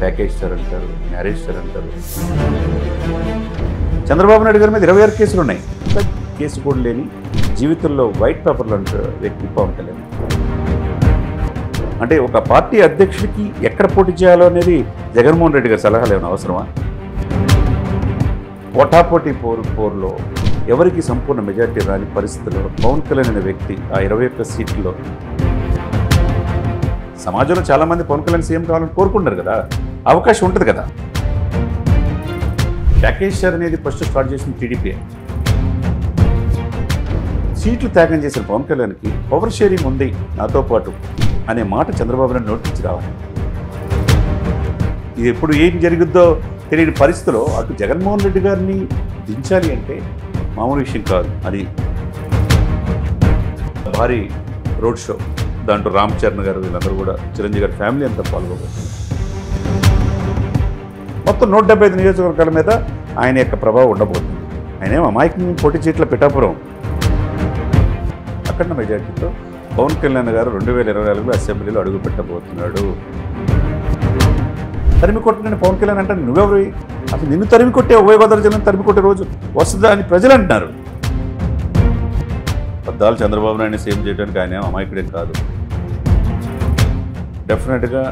Package star అంటారు, marriage star అంటారు. చంద్రబాబు నాయుడు గారి మీద 26 కేసులు ఉన్నాయి. కేసు కూడా లేని జీవితంలో వైట్ పేపర్లు అంటారు వ్యక్తి పవన్ కళ్యాణ్. అంటే ఒక పార్టీ అధ్యక్షుడికి ఎక్కడ పోటీ చేయాలో అనేది జగన్మోహన్ రెడ్డి గారి సలహాలు ఏమైనా అవసరమా? పోటాపోటీ పోరులో ఎవరికి సంపూర్ణ మెజార్టీ రాని పరిస్థితుల్లో పవన్ కళ్యాణ్ అనే వ్యక్తి ఆ 21 సీట్లలో, సమాజంలో చాలామంది పవన్ కళ్యాణ్ సీఎం కావాలని కోరుకుంటారు కదా, అవకాశం ఉంటుంది కదా. ప్యాకేజ్ షేర్ అనేది ఫస్ట్ స్టార్ట్ చేసిన టీడీపీ. సీట్లు త్యాగం చేసిన పవన్ కళ్యాణ్కి పవర్ షేరింగ్ ఉంది నాతో పాటు అనే మాట చంద్రబాబు నాయుడు నోట్ నుంచి రావాలి. ఇది ఎప్పుడు ఏం జరుగుద్దో తెలియని పరిస్థితిలో అటు జగన్మోహన్ రెడ్డి గారిని దించాలి అంటే మామూలు విషయం కాదు. అది భారీ రోడ్ షో, దాంట్లో రామ్ చరణ్ గారు వీళ్ళందరూ కూడా, చిరంజీవి గారి ఫ్యామిలీ అంతా పాల్గొబోతుంది. మొత్తం 175 నియోజకవర్గాల మీద ఆయన యొక్క ప్రభావం ఉండబోతుంది. ఆయనేం అమాయకంగా పోటీ చేయట్ల పిఠాపురం అఖండ మెజార్టీతో పవన్ కళ్యాణ్ గారు 2024లో అసెంబ్లీలో అడుగు పెట్టబోతున్నాడు. తరిమి కొట్టిన పవన్ కళ్యాణ్ అంటే నువ్వెవరు? అసలు నిన్ను తరిమి కొట్టే ఉభయ గోదావరి జిల్లాను తరిమి కొట్టే రోజు వస్తుందా అని ప్రజలు అంటున్నారు. పద్దాలు చంద్రబాబు నాయుడిని సేమ్ చేయడానికి ఆయన అమాయకుడేం కాదు. డెఫినెట్గా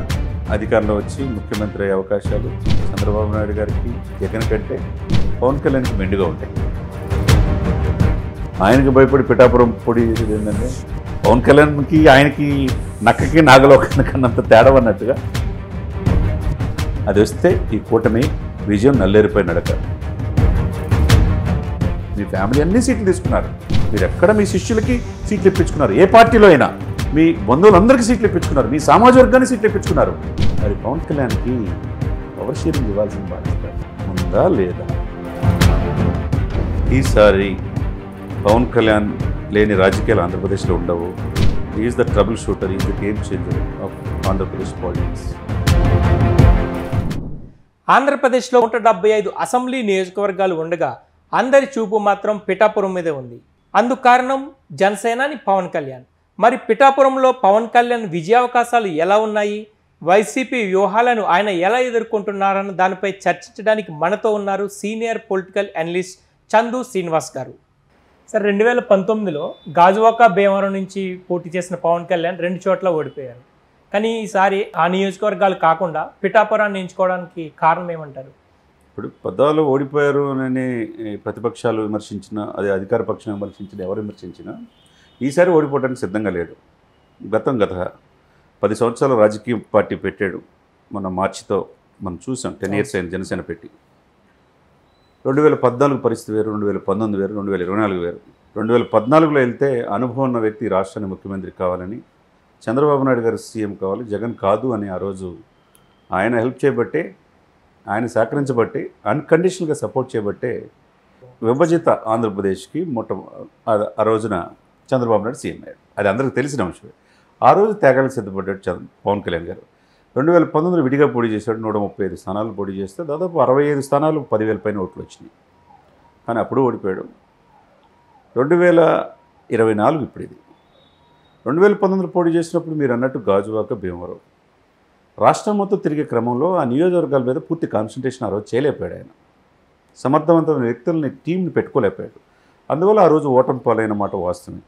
అధికారంలో వచ్చి ముఖ్యమంత్రి అయ్యే అవకాశాలు చంద్రబాబు నాయుడు గారికి జగన్ కంటే పవన్ కళ్యాణ్కి మెండుగా ఉంటాయి. ఆయనకి భయపడి పిఠాపురం పొడి చేసేది ఏంటంటే పవన్ కళ్యాణ్కి ఆయనకి నక్కకి నాగలోకానికన్నంత తేడా అన్నట్టుగా అది వస్తే ఈ కూటమి విజయం నల్లేరిపోయి నడక. మీ ఫ్యామిలీ అన్ని సీట్లు తీసుకున్నారు, మీరు ఎక్కడ మీ శిష్యులకి సీట్లు ఇప్పించుకున్నారు, ఏ పార్టీలో అయినా మీ బంధువులందరికీ సీట్లు ఇప్పించుకున్నారు, మీ సామాజిక వర్గాన్ని సీట్లు ఇప్పించుకున్నారు. మరి పవన్ కళ్యాణ్కి పవర్ షేరింగ్ ఇవ్వాల్సిన బాధ్యత ఉందా లేదా? ఈసారి పవన్ కళ్యాణ్ లేని రాజకీయాలు ఆంధ్రప్రదేశ్లో ఉండవు. Is the trouble shooter, is the game changer of Andhra Pradesh politics. ఆంధ్రప్రదేశ్లో 175 అసెంబ్లీ నియోజకవర్గాలు ఉండగా అందరి చూపు మాత్రం పిఠాపురం మీదే ఉంది. అందుకు కారణం జనసేనాని పవన్ కళ్యాణ్. మరి పిఠాపురంలో పవన్ కళ్యాణ్ విజయావకాశాలు ఎలా ఉన్నాయి, వైసీపీ వ్యూహాలను ఆయన ఎలా ఎదుర్కొంటున్నారన్న దానిపై చర్చించడానికి మనతో ఉన్నారు senior political analyst Chandu Srinivas గారు. సార్, 2019లో గాజువాక భీమవరం నుంచి పోటీ చేసిన పవన్ కళ్యాణ్ 2 చోట్ల ఓడిపోయారు. కానీ ఈసారి ఆ నియోజకవర్గాలు కాకుండా పిఠాపురాన్ని ఎంచుకోవడానికి కారణం ఏమంటారు? ఇప్పుడు పద్దాలు ఓడిపోయారు అని ప్రతిపక్షాలు విమర్శించిన, అదే అధికార పక్షం విమర్శించిన, ఎవరు విమర్శించినా ఈసారి ఓడిపోవడానికి సిద్ధంగా లేడు. గత 10 సంవత్సరాలు రాజకీయ పార్టీ పెట్టాడు. మన మార్చితో మనం చూసాం. 10 years అయిన జనసేన పెట్టి. 2014 పరిస్థితి వేరు, 2019 వేరు, 2024 వేరు. 2014లో వెళ్తే అనుభవం ఉన్న వ్యక్తి రాష్ట్రానికి ముఖ్యమంత్రి కావాలని, చంద్రబాబు నాయుడు గారు సీఎం కావాలి, జగన్ కాదు అని ఆ రోజు ఆయన హెల్ప్ చేయబట్టే, ఆయన సహకరించబట్టే, అన్కండిషనల్గా సపోర్ట్ చేయబట్టే విభజిత ఆంధ్రప్రదేశ్కి ఆ రోజున చంద్రబాబు నాయుడు సీఎం అయ్యాడు. అది అందరికీ తెలిసిన అంశమే. ఆ రోజు త్యాగాలకు సిద్ధపడ్డాడు పవన్ కళ్యాణ్ గారు. 2019లో విడిగా పోటీ చేశాడు. 135 స్థానాలు పోటీ చేస్తే దాదాపు 65 స్థానాలు 10,000 పైన ఓట్లు వచ్చినాయి. కానీ అప్పుడు ఓడిపోయాడు. 2024 ఇప్పుడు ఇది. 2019లో పోటీ చేసినప్పుడు మీరు అన్నట్టు గాజువాక, భీమవరం రాష్ట్రం మొత్తం తిరిగే క్రమంలో ఆ నియోజకవర్గాల మీద పూర్తి కాన్సన్ట్రేషన్ ఆ రోజు చేయలేకపోయాడు. ఆయన సమర్థవంతమైన వ్యక్తులని, టీంని పెట్టుకోలేకపోయాడు. అందువల్ల ఆ రోజు ఓటమి పాలైన మాట వాస్తవం.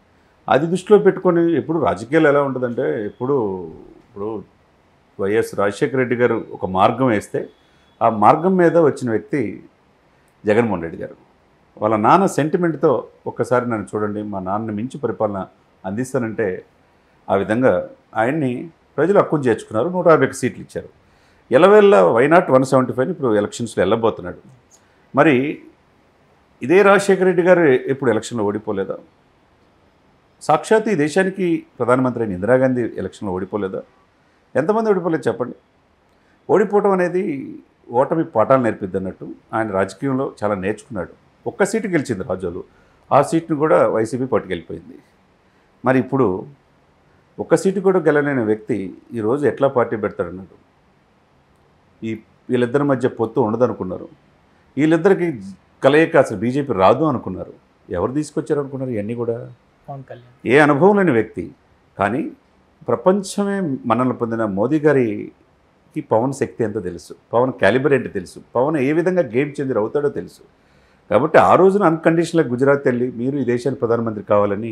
అది దృష్టిలో పెట్టుకొని ఎప్పుడు రాజకీయాలు ఎలా ఉంటుందంటే, ఇప్పుడు వైఎస్ రాజశేఖర రెడ్డి గారు ఒక మార్గం వేస్తే ఆ మార్గం మీద వచ్చిన వ్యక్తి జగన్మోహన్ రెడ్డి గారు. వాళ్ళ నాన్న సెంటిమెంట్తో ఒక్కసారి నన్ను చూడండి, మా నాన్నని మించి పరిపాలన అందిస్తానంటే ఆ విధంగా ఆయన్ని ప్రజలు హక్కును చేర్చుకున్నారు. 151 సీట్లు ఇచ్చారు. ఎలవేళ్ళ వైనాట్ 175 ఇప్పుడు ఎలక్షన్స్లో వెళ్ళబోతున్నాడు. మరి ఇదే రాజశేఖర రెడ్డి గారు ఎప్పుడు ఎలక్షన్లో ఓడిపోలేదా? సాక్షాత్ ఈ దేశానికి ప్రధానమంత్రి అయిన ఇందిరాగాంధీ ఎలక్షన్లో ఓడిపోలేదా? ఎంతమంది ఓడిపోలేదు చెప్పండి. ఓడిపోవటం అనేది ఓటమి పాఠాలు నేర్పిద్ది అన్నట్టు ఆయన రాజకీయంలో చాలా నేర్చుకున్నాడు. ఒక్క సీటు గెలిచింది రాజోలు, ఆ సీట్ను కూడా వైసీపీ పట్టుకెళ్ళిపోయింది. మరి ఇప్పుడు ఒక్క సీటు కూడా గెలలేని వ్యక్తి ఈరోజు ఎట్లా పార్టీ పెడతాడన్నాడు. వీళ్ళిద్దరి మధ్య పొత్తు ఉండదనుకున్నారు. వీళ్ళిద్దరికి కలయిక అసలు బీజేపీ రాదు అనుకున్నారు. ఎవరు తీసుకొచ్చారు అనుకున్నారు? ఇవన్నీ కూడా పవన్ కళ్యాణ్. ఏ అనుభవం లేని వ్యక్తి. కానీ ప్రపంచమే మనల్ని పొందిన మోదీ గారి పవన్కి పవన్ శక్తి ఎంతో తెలుసు, పవన్ క్యాలిబర్ ఏంటో తెలుసు, పవన్ ఏ విధంగా గేమ్ చేంజర్ అవుతాడో తెలుసు. కాబట్టి ఆ రోజున అన్కండిషనల్గా గుజరాత్ వెళ్ళి మీరు ఈ దేశానికి ప్రధానమంత్రి కావాలని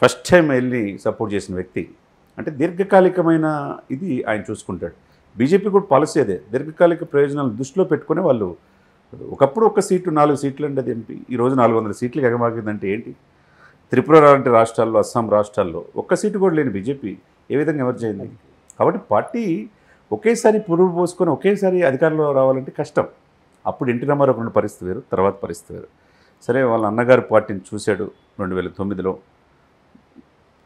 ఫస్ట్ టైం వెళ్ళి సపోర్ట్ చేసిన వ్యక్తి. అంటే దీర్ఘకాలికమైన ఇది ఆయన చూసుకుంటాడు. బీజేపీ కూడా పాలసీ అదే, దీర్ఘకాలిక ప్రయోజనాలను దృష్టిలో పెట్టుకునే వాళ్ళు. ఒకప్పుడు ఒక్క సీటు 4 సీట్లు అండి అది ఎంపీ, ఈరోజు 400 సీట్లకు ఎగమాగిందంటే ఏంటి? త్రిపుర లాంటి రాష్ట్రాల్లో, అస్సాం రాష్ట్రాల్లో ఒక్క సీటు కూడా లేని బీజేపీ ఏ విధంగా ఎమర్జ్ అయింది? కాబట్టి పార్టీ ఒకేసారి పురుగు పోసుకొని ఒకేసారి అధికారంలో రావాలంటే కష్టం. అప్పుడు ఎన్టీ రామారావు ఉన్న పరిస్థితి వేరు, తర్వాత పరిస్థితి వేరు. సరే, వాళ్ళ అన్నగారు పార్టీని చూశాడు. 2009లో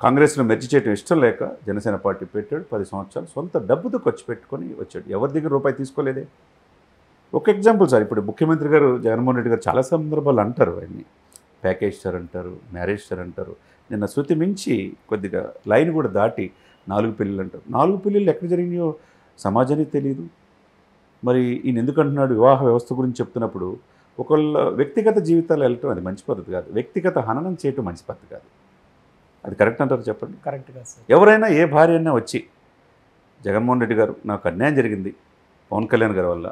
కాంగ్రెస్లో మెర్జి చేయడం ఇష్టం లేక జనసేన పార్టీ పెట్టాడు. 10 సంవత్సరాలు సొంత డబ్బుతో ఖర్చు పెట్టుకొని వచ్చాడు. ఎవరి దగ్గర రూపాయి తీసుకోలేదే. ఒక ఎగ్జాంపుల్ సార్, ఇప్పుడు ముఖ్యమంత్రి గారు జగన్మోహన్ రెడ్డి గారు చాలా సందర్భాలు అంటారు ఆయన్ని, ప్యాకేజ్ స్టార్ అంటారు, మ్యారేజ్ స్టార్ అంటారు. నిన్న శృతి మించి కొద్దిగా లైన్ కూడా దాటి 4 పెళ్ళిళ్ళు అంటారు. 4 పెళ్ళిళ్ళు ఎక్కడ జరిగినాయో సమాజానికి తెలియదు. మరి ఈయన ఎందుకు అంటున్నాడు వివాహ వ్యవస్థ గురించి చెప్తున్నప్పుడు? ఒకళ్ళ వ్యక్తిగత జీవితాలు వెళ్ళటం అది మంచి పద్ధతి కాదు, వ్యక్తిగత హననం చేయటం మంచి పద్ధతి కాదు. అది కరెక్ట్ అంటారు చెప్పండి? కరెక్ట్ కాదు సార్. ఎవరైనా ఏ భార్య అయినా వచ్చి జగన్మోహన్ రెడ్డి గారు నాకు అన్యాయం జరిగింది పవన్ కళ్యాణ్ గారి వల్ల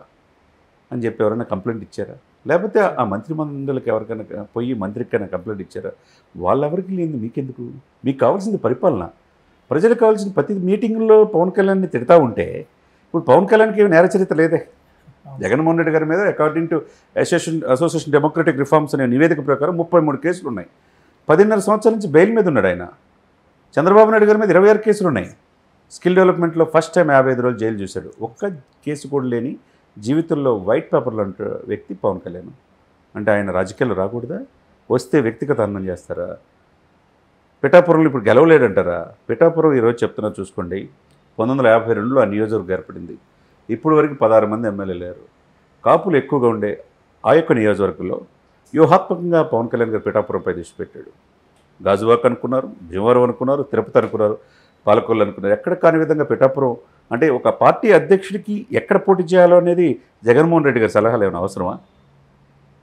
అని చెప్పి ఎవరైనా కంప్లైంట్ ఇచ్చారా? లేకపోతే ఆ మంత్రి మండలికి ఎవరికైనా పోయి మంత్రికైనా కంప్లైంట్ ఇచ్చారా? వాళ్ళెవరికి లేని మీకెందుకు? మీకు కావాల్సింది పరిపాలన. ప్రజలకు కావాల్సిన ప్రతి మీటింగ్లో పవన్ కళ్యాణ్ని తిడతా ఉంటే ఇప్పుడు పవన్ కళ్యాణ్కి నేర చరిత్ర లేదే. జగన్మోహన్ రెడ్డి గారి మీద according to association democratic reforms అనే నివేదిక ప్రకారం 33 కేసులు ఉన్నాయి. 10.5 సంవత్సరాల నుంచి బెయిల్ మీద ఉన్నాడు ఆయన. చంద్రబాబు నాయుడు గారి మీద 26 కేసులు ఉన్నాయి. స్కిల్ డెవలప్మెంట్లో ఫస్ట్ టైం 55 రోజులు జైలు చూశాడు. ఒక్క కేసు కూడా లేని జీవితంలో వైట్ పేపర్లు అంటే వ్యక్తి పవన్ కళ్యాణ్. అంటే ఆయన రాజకీయాల్లో రాకూడదా? వస్తే వ్యక్తిగత అన్నం చేస్తారా? పిఠాపురంలో ఇప్పుడు గెలవలేడంటారా? పిఠాపురం ఈరోజు చెప్తున్నా చూసుకోండి, 1952లో ఆ నియోజకవర్గం ఏర్పడింది. ఇప్పుడు వరకు 16 మంది ఎమ్మెల్యేలు లేరు. కాపులు ఎక్కువగా ఉండే ఆ యొక్క నియోజకవర్గంలో వ్యూహాత్మకంగా పవన్ కళ్యాణ్ గారు పిఠాపురంపై దృష్టి పెట్టాడు. గాజువాక్ అనుకున్నారు, భీమవరం అనుకున్నారు, తిరుపతి అనుకున్నారు, పాలకొల్లు అనుకున్నారు. ఎక్కడ కాని విధంగా పిఠాపురం అంటే ఒక పార్టీ అధ్యక్షుడికి ఎక్కడ పోటీ చేయాలో అనేది జగన్మోహన్ రెడ్డి గారి సలహాలు ఏమైనా అవసరమా?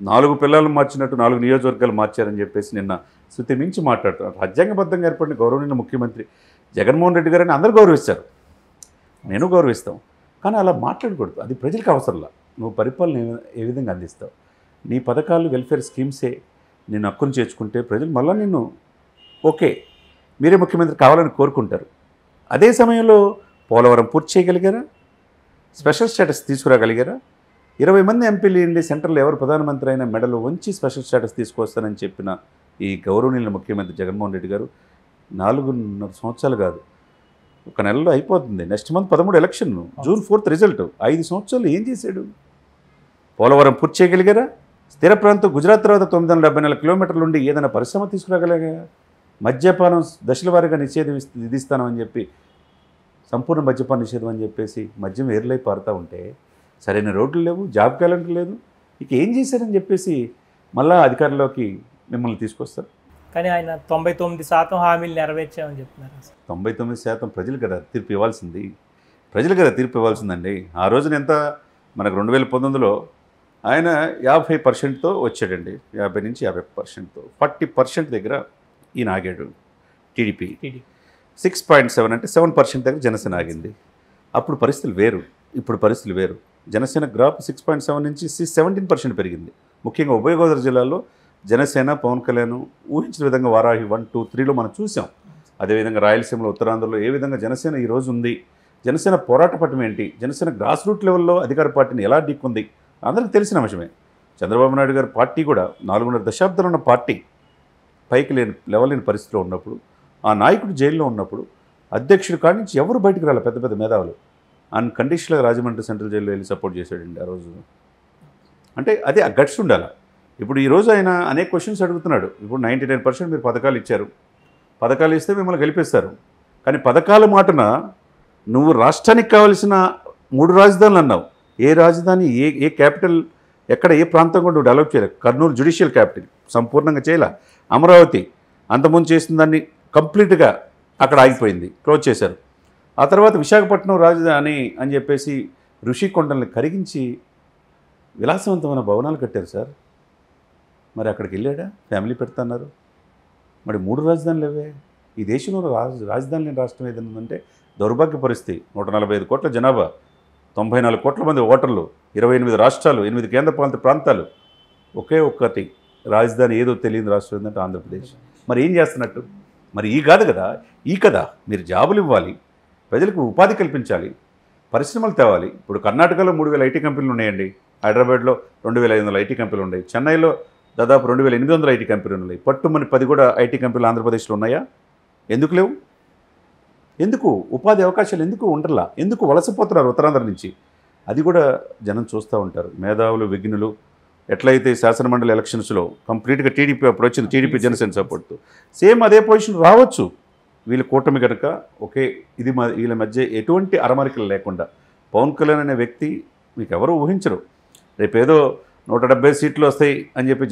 4 పిల్లలు మార్చినట్టు 4 నియోజకవర్గాలు మార్చారని చెప్పేసి నిన్న శృతి మించి మాట్లాడుతున్నారు. రాజ్యాంగబద్ధంగా ఏర్పడిన గౌరవనీయ ముఖ్యమంత్రి జగన్మోహన్ రెడ్డి గారిని అందరూ గౌరవిస్తారు, నేను గౌరవిస్తాం. కానీ అలా మాట్లాడకూడదు. అది ప్రజలకు అవసరంలా. నువ్వు పరిపాలన ఏ విధంగా అందిస్తావు? నీ పథకాలు వెల్ఫేర్ స్కీమ్సే నేను హక్కును చేర్చుకుంటే ప్రజలు మళ్ళీ నిన్ను ఓకే మీరే ముఖ్యమంత్రి కావాలని కోరుకుంటారు. అదే సమయంలో పోలవరం పూర్తి చేయగలిగారా? Special status తీసుకురాగలిగారా? 20 మంది ఎంపీలు ఉండి సెంట్రల్లో ఎవరు ప్రధానమంత్రి అయినా మెడలు వంచి స్పెషల్ స్టేటస్ తీసుకొస్తానని చెప్పిన ఈ గౌరవనీయుల ముఖ్యమంత్రి జగన్మోహన్ రెడ్డి గారు 4.5 సంవత్సరాలు కాదు, ఒక నెలలో అయిపోతుంది. Next month 13 election, June 4th result. 5 సంవత్సరాలు ఏం చేశాడు? పోలవరం పూర్తి చేయగలిగారా? స్థిర ప్రాంతం గుజరాత్ తర్వాత 974 కిలోమీటర్ల నుండి ఏదైనా పరిశ్రమ తీసుకురాగలిగా? మద్యపానం దశల వారీగా విధిస్తానని చెప్పి సంపూర్ణ మద్యపాన నిషేధం అని చెప్పేసి మద్యం ఏర్లై పారుతూ ఉంటే సరైన రోడ్లు లేవు, జాబ్ క్యాలెండర్ లేదు. ఇక ఏం చేశారని చెప్పేసి మళ్ళా అధికారంలోకి మిమ్మల్ని తీసుకొస్తారు. కానీ ఆయన 99% హామీలు నెరవేర్చామని చెప్తున్నారు. 99% ప్రజలు కదా తీర్పు ఇవ్వాల్సింది, ప్రజలు కదా తీర్పు ఇవ్వాల్సిందండి. ఆ రోజున ఎంత మనకు 2019లో ఆయన 50%తో వచ్చాడండి, 50 నుంచి 50%తో. 40% దగ్గర ఈయన ఆగాడు టీడీపీ. 6.7 అంటే 7% దగ్గర జనసేన ఆగింది. అప్పుడు పరిస్థితులు వేరు, ఇప్పుడు పరిస్థితులు వేరు. జనసేన గ్రాఫ్ 6.7 నుంచి 17% పెరిగింది. ముఖ్యంగా ఉభయ గోదావరి జిల్లాలో జనసేన పవన్ కళ్యాణ్ ఊహించిన విధంగా వారాహి 1, 2, 3లో మనం చూసాం. అదేవిధంగా రాయలసీమలో, ఉత్తరాంధ్రలో ఏ విధంగా జనసేన ఈరోజు ఉంది, జనసేన పోరాట పట్టం ఏంటి, జనసేన గ్రాస్ రూట్ లెవెల్లో అధికార పార్టీని ఎలా ఢీక్కుంది అందరికీ తెలిసిన అంశమే. చంద్రబాబు నాయుడు గారి పార్టీ కూడా 4.5 దశాబ్దాలు ఉన్న పార్టీ పైకి లేని పరిస్థితిలో ఉన్నప్పుడు, ఆ నాయకుడు జైల్లో ఉన్నప్పుడు అధ్యక్షుడు కాడి నుంచి ఎవరు బయటకు రాలి, పెద్ద పెద్ద మేధావులు అన్కండిషనల్గా రాజమండ్రి సెంట్రల్ జైల్లో వెళ్ళి సపోర్ట్ చేశాడండి ఆ రోజు. అంటే అదే ఆ గట్స్ ఉండాలి. ఇప్పుడు ఈరోజు ఆయన అనేక క్వశ్చన్స్ అడుగుతున్నాడు. ఇప్పుడు 99% మీరు పథకాలు ఇచ్చారు, పథకాలు ఇస్తే మిమ్మల్ని గెలిపిస్తారు. కానీ పథకాల మాటన నువ్వు రాష్ట్రానికి కావాల్సిన 3 రాజధానులు అన్నావు. ఏ రాజధాని, ఏ క్యాపిటల్, ఎక్కడ ఏ ప్రాంతం కూడా నువ్వు డెవలప్ చేయలేదు. కర్నూలు జ్యుడిషియల్ క్యాపిటల్ సంపూర్ణంగా చేయలే. అమరావతి అంతకుముందు చేసిన దాన్ని కంప్లీట్గా అక్కడ ఆగిపోయింది, క్లోజ్ చేశారు. ఆ తర్వాత విశాఖపట్నం రాజధాని అని చెప్పేసి ఋషికొండల్ని కరిగించి విలాసవంతమైన భవనాలు కట్టారు సార్. మరి అక్కడికి వెళ్ళాడా? ఫ్యామిలీ పెడుతున్నారు. మరి 3 రాజధానులు అవే. ఈ దేశంలో రాజధాని లేని రాష్ట్రం ఏదైనా ఉందంటే దౌర్భాగ్య పరిస్థితి. 145 కోట్ల జనాభా, 94 కోట్ల మంది ఓటర్లు, 28 రాష్ట్రాలు, 8 కేంద్రపాలిత ప్రాంతాలు, ఒకే ఒక్కటి రాజధాని ఏదో తెలియని రాష్ట్రం ఏంటంటే ఆంధ్రప్రదేశ్. మరి ఏం చేస్తున్నట్టు? మరి ఈ కాదు కదా, ఈ కదా మీరు జాబులు ఇవ్వాలి, ప్రజలకు ఉపాధి కల్పించాలి, పరిశ్రమలు తేవాలి. ఇప్పుడు కర్ణాటకలో 3000 ఐటీ కంపెనీలు ఉన్నాయండి, హైదరాబాద్లో 2500 ఐటీ కంపెనీలు ఉన్నాయి, చెన్నైలో దాదాపు 2800 ఐటీ కంపెనీలు ఉన్నాయి, పట్టుమని 10 కూడా ఐటీ కంపెనీలు ఆంధ్రప్రదేశ్లో ఉన్నాయా? ఎందుకు లేవు? ఎందుకు ఉపాధి అవకాశాలు ఎందుకు ఉండర్లా? ఎందుకు వలసపోతున్నారు ఉత్తరాంధ్ర నుంచి? అది కూడా జనం చూస్తూ ఉంటారు. మేధావులు, విఘ్నులు ఎట్లయితే శాసనమండలి ఎలక్షన్స్లో కంప్లీట్గా టీడీపీ అప్పుడు వచ్చింది, టీడీపీ జనసేన సపోర్ట్తో సేమ్ అదే పొజిషన్ రావచ్చు. వీళ్ళ కూటమి కనుక ఒకే ఇది వీళ్ళ మధ్య ఎటువంటి అరమరికలు లేకుండా పవన్ కళ్యాణ్ అనే వ్యక్తి మీకు ఎవరు ఊహించరు. రేపేదో 170 సీట్లు వస్తాయి అని చెప్పి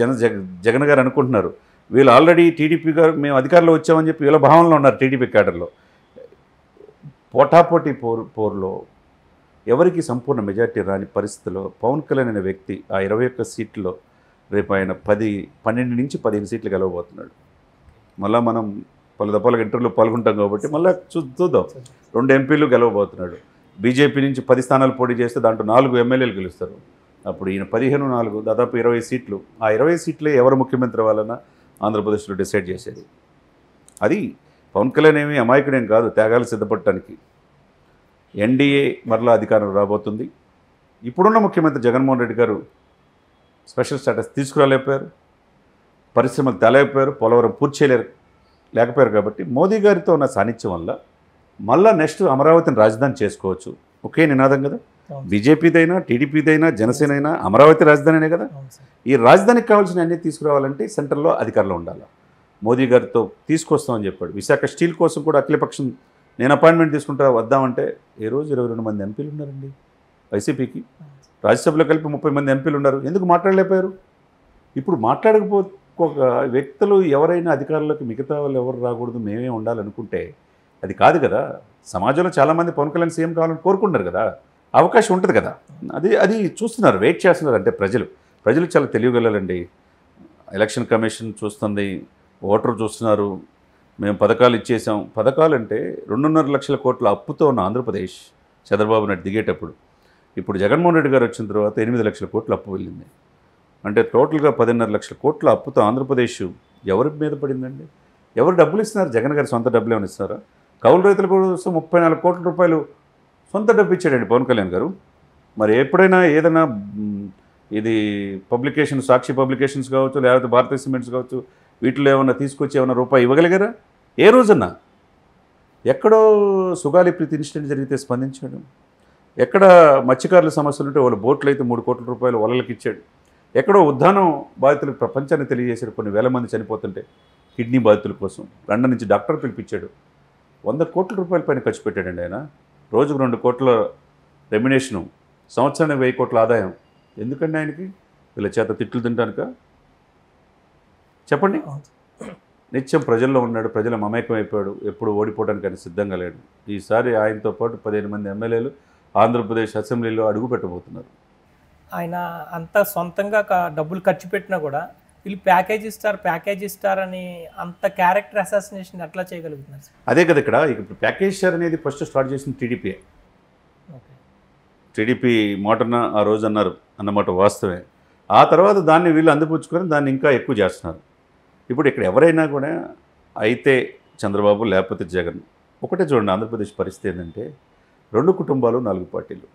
జగన్ గారు అనుకుంటున్నారు. వీళ్ళు ఆల్రెడీ టీడీపీ గారు మేము అధికారంలో వచ్చామని చెప్పి వీళ్ళ భావనలో ఉన్నారు. టీడీపీ క్యాడర్లో పోటాపోటీ పోరులో ఎవరికి సంపూర్ణ మెజార్టీ రాని పరిస్థితిలో పవన్ కళ్యాణ్ అనే వ్యక్తి ఆ 21 సీట్లో రేపు ఆయన 12 నుంచి 15 సీట్లు గెలవబోతున్నాడు. మళ్ళీ మనం పలు దఫాలుగా ఇంటర్వ్యూలో పాల్గొంటాం కాబట్టి మళ్ళీ చూద్దాం. 2 ఎంపీలు గెలవబోతున్నాడు. బీజేపీ నుంచి 10 స్థానాలు పోటీ చేస్తే దాంట్లో 4 ఎమ్మెల్యేలు గెలుస్తారు. అప్పుడు ఈయన 15-4 దాదాపు 20 సీట్లు. ఆ 20 సీట్లే ఎవరు ముఖ్యమంత్రి అవ్వాలన్నా ఆంధ్రప్రదేశ్లో డిసైడ్ చేసేది. అది పవన్ కళ్యాణ్ ఏమీ అమాయకుడేం కాదు, త్యాగాలు సిద్ధపడటానికి. ఎన్డీఏ మరలా అధికారం రాబోతుంది. ఇప్పుడున్న ముఖ్యమంత్రి జగన్మోహన్ రెడ్డి గారు స్పెషల్ స్టేటస్ తీసుకురాలేకపోయారు, పరిశ్రమలు తేలేకపోయారు, పోలవరం పూర్తి లేకపోయారు. కాబట్టి మోదీ గారితో ఉన్న సాన్నిధ్యం వల్ల మళ్ళా నెక్స్ట్ అమరావతిని రాజధాని చేసుకోవచ్చు. ఒకే నినాదం కదా, బీజేపీదైనా టీడీపీదైనా జనసేన అయినా అమరావతి రాజధానినే కదా. ఈ రాజధానికి కావాల్సిన అన్ని తీసుకురావాలంటే సెంట్రల్లో అధికారంలో ఉండాలి. మోదీ గారితో తీసుకొస్తామని చెప్పాడు. విశాఖ స్టీల్ కోసం కూడా అఖిలపక్షం నేను అపాయింట్మెంట్ తీసుకుంటా వద్దామంటే ఏ రోజు 22 మంది ఎంపీలు ఉన్నారండి వైసీపీకి. రాజ్యసభలో కలిపి 30 మంది ఎంపీలు ఉన్నారు. ఎందుకు మాట్లాడలేకపోయారు? ఇప్పుడు ఒక వ్యక్తులు ఎవరైనా అధికారులకు మిగతా వాళ్ళు ఎవరు రాకూడదు, మేమే ఉండాలనుకుంటే అది కాదు కదా. సమాజంలో చాలామంది పవన్ కళ్యాణ్ సీఎం కావాలని కోరుకుంటున్నారు కదా, అవకాశం ఉంటుంది కదా. అది చూస్తున్నారు, వెయిట్ చేస్తున్నారు. అంటే ప్రజలు చాలా తెలియగలండి. ఎలక్షన్ కమిషన్ చూస్తుంది, ఓటరు చూస్తున్నారు. మేము పథకాలు ఇచ్చేసాం. పథకాలు అంటే 2.5 లక్షల కోట్ల అప్పుతో ఉన్న ఆంధ్రప్రదేశ్ చంద్రబాబు నాయుడు దిగేటప్పుడు, ఇప్పుడు జగన్మోహన్ రెడ్డి గారు వచ్చిన తర్వాత 8 లక్షల కోట్ల అప్పు వెళ్ళింది. అంటే టోటల్గా 10.5 లక్షల కోట్ల అప్పుతో ఆంధ్రప్రదేశ్ ఎవరి మీద పడిందండి? ఎవరు డబ్బులు ఇస్తున్నారు? జగన్ గారు సొంత డబ్బులు ఏమైనా ఇస్తున్నారా? కౌలు రైతుల కోసం 34 కోట్ల రూపాయలు సొంత డబ్బు ఇచ్చాడండి పవన్ కళ్యాణ్ గారు. మరి ఎప్పుడైనా ఏదైనా ఇది పబ్లికేషన్, సాక్షి పబ్లికేషన్స్ కావచ్చు, లేకపోతే భారతీయ సిమెంట్స్ కావచ్చు, వీటిలో ఏమన్నా తీసుకొచ్చి ఏమైనా రూపాయి ఇవ్వగలిగారా? ఏ రోజన్నా? ఎక్కడో సుగాలి ప్రీతి ఇన్సిడెంట్ జరిగితే స్పందించాడు. ఎక్కడ మత్స్యకారుల సమస్యలు ఉంటే వాళ్ళ బోట్లు అయితే 3 కోట్ల రూపాయలు వలలకి ఇచ్చాడు. ఎక్కడో ఉద్దానం బాధితులకు ప్రపంచాన్ని తెలియజేశాడు. కొన్ని వేల మంది చనిపోతుంటే కిడ్నీ బాధితుల కోసం లండన్ నుంచి డాక్టర్ పిలిపించాడు. 100 కోట్ల రూపాయల పైన ఖర్చు పెట్టాడండి ఆయన. రోజుకు 2 కోట్ల రెమ్యునేషను, సంవత్సరానికి 1000 కోట్ల ఆదాయం. ఎందుకండి ఆయనకి? వీళ్ళ చేత తిట్లు తింటానుక? చెప్పండి. నిత్యం ప్రజల్లో ఉన్నాడు, ప్రజల మమేకం అయిపోయాడు. ఎప్పుడు ఓడిపోవడానికి ఆయన సిద్ధంగా లేడు. ఈసారి ఆయనతో పాటు 15 మంది ఎమ్మెల్యేలు ఆంధ్రప్రదేశ్ అసెంబ్లీలో అడుగు పెట్టబోతున్నారు. ఆయన అంత సొంతంగా డబ్బులు ఖర్చు పెట్టినా కూడా వీళ్ళు ప్యాకేజ్ ఇస్తారు అని అంత క్యారెక్టర్ అసాసినేషన్ ఎట్లా చేయగలుగుతున్నారు? అదే కదా ఇక్కడ ప్యాకేజ్ స్టార్ అనేది ఫస్ట్ స్టార్ట్ చేసిన టీడీపీ. టీడీపీ మాటన ఆ రోజు అన్నారు అన్నమాట వాస్తవమే. ఆ తర్వాత దాన్ని వీళ్ళు అందిపుచ్చుకొని దాన్ని ఇంకా ఎక్కువ చేస్తున్నారు. ఇప్పుడు ఇక్కడ ఎవరైనా కూడా అయితే చంద్రబాబు లేకపోతే జగన్. ఒకటే చూడండి, ఆంధ్రప్రదేశ్ పరిస్థితి ఏంటంటే 2 కుటుంబాలు 4 పార్టీలు.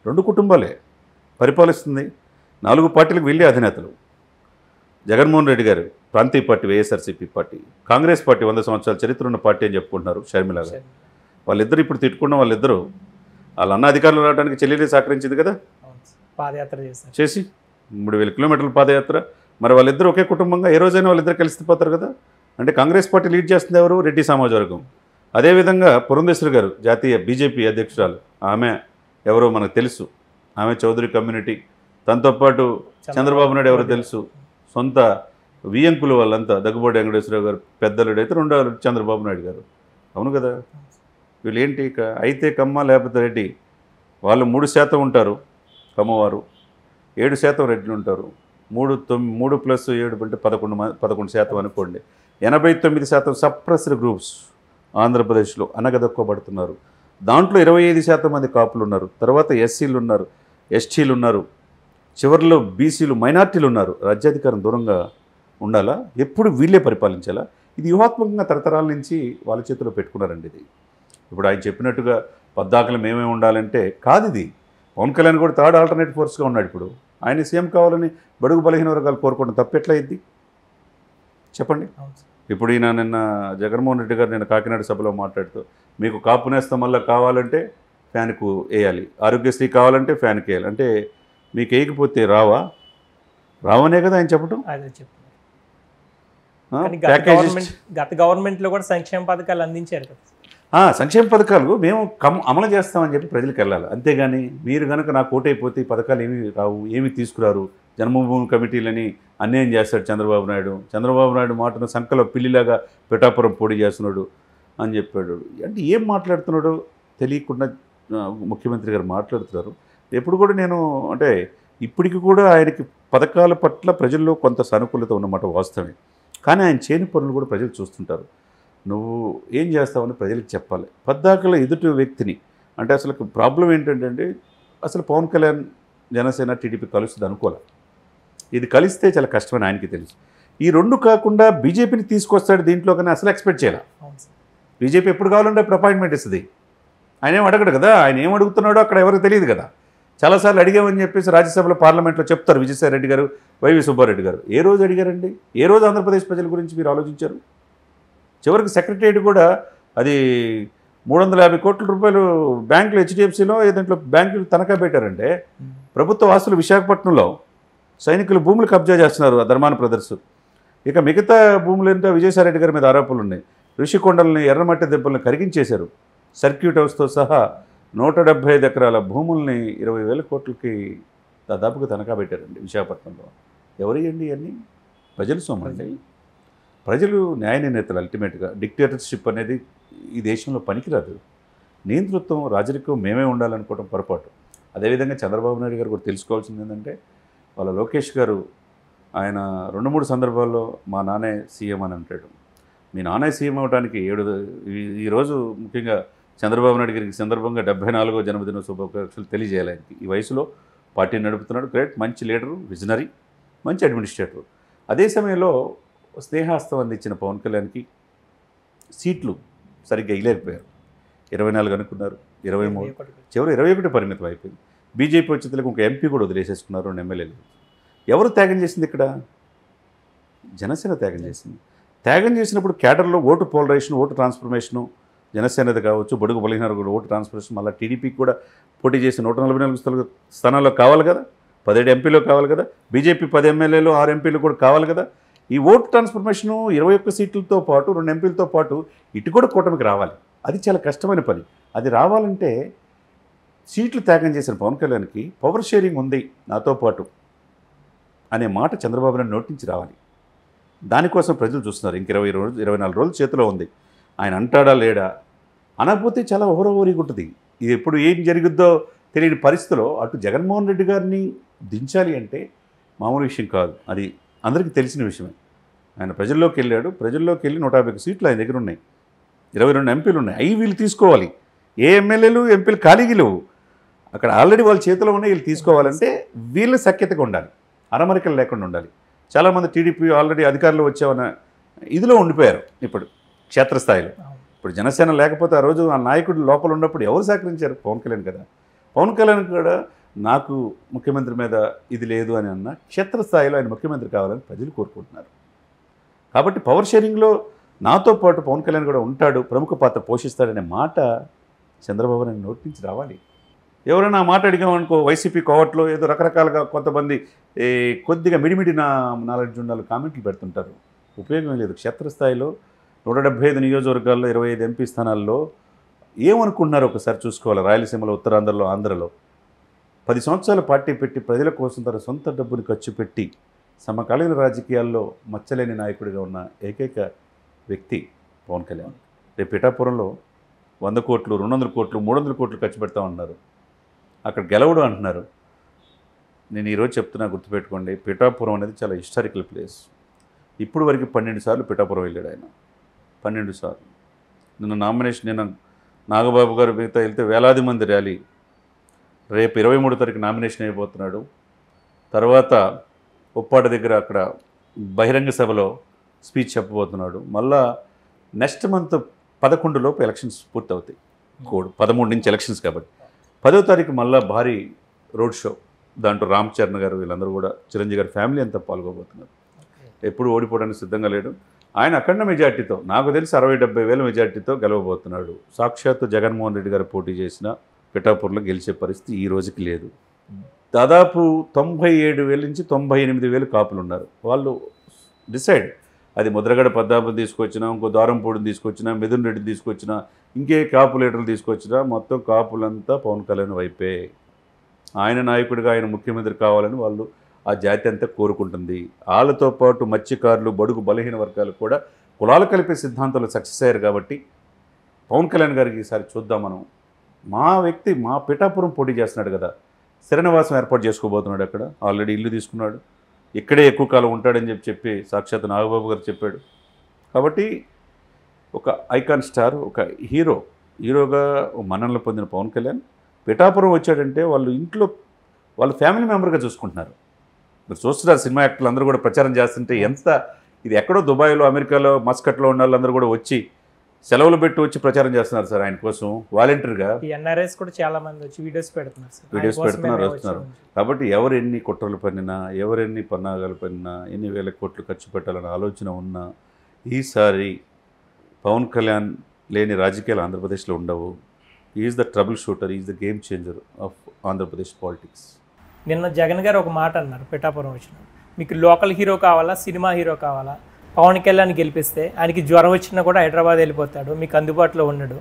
2 కుటుంబాలే పరిపాలిస్తుంది. 4 పార్టీలకు వీళ్ళే అధినేతలు. జగన్మోహన్ రెడ్డి గారు ప్రాంతీయ party YSRCP party, Congress party 100 సంవత్సరాల చరిత్ర ఉన్న పార్టీ అని చెప్పుకుంటున్నారు షర్మిల గారు. వాళ్ళిద్దరు ఇప్పుడు తిట్టుకున్న వాళ్ళిద్దరూ వాళ్ళ అన్న అధికారులు రావడానికి చెల్లెలే సహకరించింది కదా, పాదయాత్ర చేసి 3000 కిలోమీటర్ల పాదయాత్ర. మరి వాళ్ళిద్దరు ఒకే కుటుంబంగా ఏ రోజైనా వాళ్ళిద్దరు కలిసిపోతారు కదా. అంటే కాంగ్రెస్ పార్టీ లీడ్ చేస్తుంది ఎవరు? రెడ్డి సమాజ వర్గం. అదేవిధంగా పురంధేశ్వరి గారు జాతీయ బీజేపీ అధ్యక్షురాలు, ఆమె ఎవరో మనకు తెలుసు. ఆమె చౌదరి కమ్యూనిటీ. తనతో పాటు చంద్రబాబు నాయుడు ఎవరో తెలుసు. సొంత వియంకులు వాళ్ళంతా. దగ్గుబాటి వెంకటేశ్వరరావు గారు పెద్దలుడు అయితే, రెండో చంద్రబాబు నాయుడు గారు. అవును కదా. వీళ్ళు ఏంటి ఇక అయితే కమ్మ లేకపోతే రెడ్డి. వాళ్ళు 3% ఉంటారు కమ్మవారు, 7% రెడ్లు ఉంటారు. 3 + 7 అంటే 11% అనుకోండి. 89% సప్రెస్డ్ గ్రూప్స్ ఆంధ్రప్రదేశ్లో అనగదొక్కబడుతున్నారు. దాంట్లో 25% మంది కాపులు ఉన్నారు, తర్వాత ఎస్సీలు ఉన్నారు, ఎస్టీలు ఉన్నారు, చివరిలో బీసీలు, మైనార్టీలు ఉన్నారు. రాజ్యాధికారం దూరంగా ఉండాలా? ఎప్పుడు వీళ్ళే పరిపాలించాలా? ఇది వ్యూహాత్మకంగా తరతరాల నుంచి వాళ్ళ చేతిలో పెట్టుకున్నారండి. ఇది ఇప్పుడు ఆయన చెప్పినట్టుగా పద్దాకలు మేమే ఉండాలంటే కాదు. ఇది పవన్ కళ్యాణ్ కూడా థర్డ్ ఆల్టర్నేట్ ఫోర్స్గా ఉన్నాడు. ఇప్పుడు ఆయన సీఎం కావాలని బడుగు బలహీన వర్గాలు కోరుకోవడం తప్పెట్లా అయింది చెప్పండి. ఇప్పుడు ఈయన నిన్న జగన్మోహన్ రెడ్డి గారు నేను కాకినాడ సభలో మాట్లాడుతూ, మీకు కాపు నేస్తం వల్ల కావాలంటే ఫ్యాన్కు వేయాలి, ఆరోగ్యశ్రీ కావాలంటే ఫ్యాన్కి వేయాలి, అంటే మీకు వేయకపోతే రావనే కదా ఆయన చెప్పడం. అదే చెప్తున్నారు. ప్యాకేజ్ గత గవర్నమెంట్లో కూడా సంక్షేమ పథకాలు అందించారు కదా. సంక్షేమ పథకాలు మేము అమలు చేస్తామని చెప్పి ప్రజలకు వెళ్ళాలి. అంతేగాని మీరు కనుక నాకు ఓటైపోతే ఈ పథకాలు ఏమీ రావు, ఏమీ తీసుకురారు, జన్మభూమి కమిటీలని అన్యాయం చేస్తాడు చంద్రబాబు నాయుడు. చంద్రబాబు నాయుడు మాటను సంకలో పిల్లిలాగా పిఠాపురం పొడి చేస్తున్నాడు అని చెప్పాడు. అంటే ఏం మాట్లాడుతున్నాడో తెలియకుండా ముఖ్యమంత్రి గారు మాట్లాడుతున్నారు. ఎప్పుడు కూడా నేను అంటే ఇప్పటికి కూడా ఆయనకి పథకాల పట్ల ప్రజల్లో కొంత సానుకూలత ఉన్నమాట వాస్తవమే. కానీ ఆయన చేయని పనులు కూడా ప్రజలు చూస్తుంటారు. నువ్వు ఏం చేస్తావని ప్రజలకు చెప్పాలి. పద్దాకల ఎదుటి వ్యక్తిని అంటే అసలు ప్రాబ్లం ఏంటంటే అసలు పవన్ కళ్యాణ్ జనసేన టీడీపీ కలుస్తుంది అనుకోలే. ఇది కలిస్తే చాలా కష్టమని ఆయనకి తెలుసు. ఈ రెండు కాకుండా బీజేపీని తీసుకొస్తాడు దీంట్లో, కానీ అసలు ఎక్స్పెక్ట్ చేయాలి. బీజేపీ ఎప్పుడు కావాలంటే అప్పుడు అపాయింట్మెంట్ ఇస్తుంది. ఆయన ఏం అడగడు కదా, ఆయన ఏం అడుగుతున్నాడో అక్కడ ఎవరికి తెలియదు కదా. చాలాసార్లు అడిగామని చెప్పేసి రాజ్యసభలో పార్లమెంట్లో చెప్తారు విజయసాయి రెడ్డి గారు, వైవి సుబ్బారెడ్డి గారు. ఏ రోజు అడిగారండి? ఏ రోజు ఆంధ్రప్రదేశ్ ప్రజల గురించి మీరు ఆలోచించారు? చివరికి సెక్రటరియట్ కూడా అది 350 కోట్ల రూపాయలు బ్యాంకులు హెచ్డిఎఫ్సిలో ఏదంట్లో బ్యాంకులు తనఖా పెట్టారంటే, ప్రభుత్వ ఆస్తులు విశాఖపట్నంలో సైనికులు భూములు కబ్జా చేస్తున్నారు ధర్మాన బ్రదర్స్. ఇక మిగతా భూములు ఏంటో విజయసాయి రెడ్డి గారి మీద ఆరోపణలు ఉన్నాయి. ఋషికొండల్ని ఎర్రమట్టి దెబ్బలను కరిగించేశారు. సర్క్యూట్ హౌస్తో సహా 175 ఎకరాల భూముల్ని 20,000 కోట్లకి దాదాపుగా తనఖా పెట్టారండి విశాఖపట్నంలో. ఎవరియండి ఇవన్నీ? ప్రజలు సొమ్మండి. ప్రజలు న్యాయ నిర్ణేతలు. అల్టిమేట్గా డిక్టేటర్షిప్ అనేది ఈ దేశంలో పనికిరాదు. నియంతృత్వం, రాజరికం మేమే ఉండాలనుకోవడం పొరపాటు. అదేవిధంగా చంద్రబాబు నాయుడు గారు కూడా తెలుసుకోవాల్సింది ఏంటంటే, వాళ్ళ లోకేష్ గారు ఆయన 2-3 సందర్భాల్లో మా నాన్నే సీఎం అని అంటాడు. మీ నాన్నే సీఎం అవడానికి ఈరోజు ముఖ్యంగా చంద్రబాబు నాయుడు గారికి సందర్భంగా 74వ జన్మదిన శుభాకాంక్షలు తెలియజేయాలి. ఆయనకి ఈ వయసులో పార్టీని నడుపుతున్నాడు. గ్రేట్, మంచి లీడరు, విజనరీ, మంచి అడ్మినిస్ట్రేటర్. అదే సమయంలో స్నేహాస్తం అందించిన పవన్ కళ్యాణ్కి సీట్లు సరిగ్గా ఇవ్వలేకపోయారు. 24 అనుకున్నారు, 23, చివరి 21 పరిమితం అయిపోయింది. బీజేపీ వచ్చేందుకు ఒక ఎంపీ కూడా వదిలేసేసుకున్నారు, 2 ఎమ్మెల్యేలు. ఎవరు త్యాగం చేసింది ఇక్కడ? జనసేన త్యాగం చేసింది. త్యాగం చేసినప్పుడు కేడర్లో ఓటు పోలరైజేషన్, ఓటు ట్రాన్స్ఫర్మేషను జనసేనది కావచ్చు, బడుగు బలహీన కూడా ఓటు ట్రాన్స్ఫర్మేషన్, మళ్ళీ టీడీపీకి కూడా పోటీ చేసి 144 స్థానాల్లో కావాలి కదా, 17 ఎంపీలో కావాలి కదా, బీజేపీ 10 ఎమ్మెల్యేలు 6 ఎంపీలు కూడా కావాలి కదా. ఈ ఓటు ట్రాన్స్ఫర్మేషను 21 సీట్లతో పాటు 2 ఎంపీలతో పాటు ఇటు కూడా కూటమికి రావాలి. అది చాలా కష్టమైన పని. అది రావాలంటే సీట్లు త్యాగం చేసిన పవన్ కళ్యాణ్కి పవర్ షేరింగ్ ఉంది నాతో పాటు అనే మాట చంద్రబాబు నాయుడు నోటి నుంచి రావాలి. దానికోసం ప్రజలు చూస్తున్నారు. ఇంక 24 రోజులు చేతిలో ఉంది. ఆయన అంటాడా లేడా? అనకపోతే చాలా ఓవరీగా ఉంటుంది. ఇది ఎప్పుడు ఏం జరుగుద్దో తెలియని పరిస్థితిలో అటు జగన్మోహన్ రెడ్డి గారిని దించాలి అంటే మామూలు విషయం కాదు. అది అందరికీ తెలిసిన విషయమే. ఆయన ప్రజల్లోకి వెళ్ళాడు. ప్రజల్లోకి వెళ్ళి 150 సీట్లు ఆయన దగ్గర ఉన్నాయి, 22 ఎంపీలు ఉన్నాయి. అవి వీళ్ళు తీసుకోవాలి. ఏ ఎమ్మెల్యేలు ఎంపీలు ఖాళీగా లేవు అక్కడ, ఆల్రెడీ వాళ్ళ చేతిలో ఉన్నాయి. వీళ్ళు తీసుకోవాలంటే వీళ్ళు సఖ్యతగా ఉండాలి, అరమరికలు లేకుండా ఉండాలి. చాలామంది టీడీపీ ఆల్రెడీ అధికారంలో వచ్చామన్న ఇదిలో ఉండిపోయారు ఇప్పుడు క్షేత్రస్థాయిలో. ఇప్పుడు జనసేన లేకపోతే ఆ రోజు ఆ నాయకుడు లోపల ఉన్నప్పుడు ఎవరు సహకరించారు? పవన్ కళ్యాణ్ కదా. పవన్ కళ్యాణ్ కూడా నాకు ముఖ్యమంత్రి మీద ఇది లేదు అని అన్న క్షేత్రస్థాయిలో ఆయన ముఖ్యమంత్రి కావాలని ప్రజలు కోరుకుంటున్నారు. కాబట్టి పవర్ షేరింగ్లో నాతో పాటు పవన్ కళ్యాణ్ కూడా ఉంటాడు, ప్రముఖ పాత్ర పోషిస్తాడనే మాట చంద్రబాబు నాయుడు నోటి నుంచి రావాలి. ఎవరైనా ఆ మాట అడిగామనుకో, వైసీపీ కోవట్లో ఏదో రకరకాలుగా కొంతమంది కొద్దిగా మిడిమిడి నాలెడ్జ్ ఉండాలి కామెంట్లు పెడుతుంటారు. ఉపయోగం లేదు. క్షేత్రస్థాయిలో 175 నియోజకవర్గాల్లో 25 ఎంపీ స్థానాల్లో ఏమనుకుంటున్నారో ఒకసారి చూసుకోవాలి. రాయలసీమలో, ఉత్తరాంధ్రలో, ఆంధ్రలో 10 సంవత్సరాలు పార్టీ పెట్టి ప్రజల కోసం తన సొంత డబ్బుని ఖర్చు పెట్టి సమకాలీన రాజకీయాల్లో మచ్చలేని నాయకుడిగా ఉన్న ఏకైక వ్యక్తి పవన్ కళ్యాణ్. రేపు పిఠాపురంలో 100 కోట్లు, 200 కోట్లు, 300 కోట్లు ఖర్చు పెడతామన్నారు. అక్కడ గెలవడం అంటున్నారు. నేను ఈరోజు చెప్తున్నా, గుర్తుపెట్టుకోండి, పిఠాపురం అనేది చాలా హిస్టారికల్ ప్లేస్. ఇప్పుడు వరకు 12 సార్లు పిఠాపురం వెళ్ళాడు ఆయన, 12 సార్లు. నిన్న నామినేషన్, నేను నాగబాబు గారు మిగతా వెళ్తే వేలాది మంది ర్యాలీ. రేపు 23 తారీఖు నామినేషన్ అయిపోతున్నాడు. తర్వాత ఉప్పాడ దగ్గర అక్కడ బహిరంగ సభలో స్పీచ్ చెప్పబోతున్నాడు. మళ్ళా నెక్స్ట్ మంత్ 11 లోపు ఎలక్షన్స్ పూర్తవుతాయి. 13 నుంచి ఎలక్షన్స్ కాబట్టి 10వ తారీఖు మళ్ళీ భారీ రోడ్ షో. దాంట్లో రామ్ చరణ్ గారు వీళ్ళందరూ కూడా చిరంజీవి గారి ఫ్యామిలీ అంతా పాల్గొబోతున్నారు. ఎప్పుడు ఓడిపోవడానికి సిద్ధంగా లేడు ఆయన. అఖండ మెజార్టీతో, నాకు తెలిసి 60-70 వేల మెజార్టీతో గెలవబోతున్నాడు. సాక్షాత్తు జగన్మోహన్ రెడ్డి గారు పోటీ చేసిన పిఠాపూర్లో గెలిచే పరిస్థితి ఈ రోజుకి లేదు. దాదాపు 97,000 నుంచి 98,000 కాపులు ఉన్నారు. వాళ్ళు డిసైడ్, అది ముద్రగడ పద్మావతిని తీసుకొచ్చినా, ఇంకో ద్వారంపూడిని తీసుకొచ్చినా, మిథున్ రెడ్డిని తీసుకొచ్చినా, ఇంకే కాపు లీడర్లు తీసుకొచ్చినా మొత్తం కాపులంతా పవన్ కళ్యాణ్ వైపే. ఆయన నాయకుడిగా, ఆయన ముఖ్యమంత్రి కావాలని వాళ్ళు ఆ జాతి అంతా కోరుకుంటుంది. వాళ్ళతో పాటు మత్స్యకారులు, బడుగు బలహీన వర్గాలు కూడా కులాలు కలిపే సిద్ధాంతాలు సక్సెస్ అయ్యారు. కాబట్టి పవన్ కళ్యాణ్ గారికి ఈసారి చూద్దాం మనం. మా వ్యక్తి మా పిఠాపురం పోటీ చేస్తున్నాడు కదా, స్థిరనివాసం ఏర్పాటు చేసుకోబోతున్నాడు. అక్కడ ఆల్రెడీ ఇల్లు తీసుకున్నాడు. ఇక్కడే ఎక్కువ కాలం ఉంటాడని చెప్పి సాక్షాత్ నాగబాబు గారు చెప్పాడు. కాబట్టి ఒక ఐకాన్ స్టార్, ఒక హీరోగా మన్ననలు పొందిన పవన్ కళ్యాణ్ పిఠాపురం వచ్చాడంటే వాళ్ళు ఇంట్లో వాళ్ళ ఫ్యామిలీ మెంబర్గా చూసుకుంటున్నారు. మీరు చూస్తున్నారు సినిమా యాక్టర్లు అందరూ కూడా ప్రచారం చేస్తుంటే ఎంత ఇది ఎక్కడో దుబాయ్లో, అమెరికాలో, మస్కట్లో ఉన్న వాళ్ళందరూ కూడా వచ్చి సెలవులు పెట్టి వచ్చి ప్రచారం చేస్తున్నారు సార్ ఆయన కోసం వాలంటీర్గా. ఎన్ఆర్ఐస్ కూడా చాలా మంది వచ్చి వీడియోస్ పెడుతున్నారు, వస్తున్నారు. కాబట్టి ఎవరు ఎన్ని కుట్రలు పన్నినా, ఎవరెన్ని పన్నాగాలు పన్నినా, ఎన్ని వేల కోట్లు ఖర్చు పెట్టాలన్న ఆలోచన ఉన్నా ఈసారి పవన్ కళ్యాణ్ లేని రాజకీయాలు ఆంధ్రప్రదేశ్లో ఉండవు. Is the trouble shooter, is the game changer of Andhra Pradesh politics. నిన్న జగన్ గారు ఒక మాట అన్నారు పిఠాపురం వచ్చిన, మీకు లోకల్ హీరో కావాలా, సినిమా హీరో కావాలా, పవన్ కళ్యాణ్ గెలిపిస్తే ఆయనకి జ్వరం వచ్చినా కూడా హైదరాబాద్ వెళ్ళిపోతాడు, మీకు అందుబాటులో ఉండడు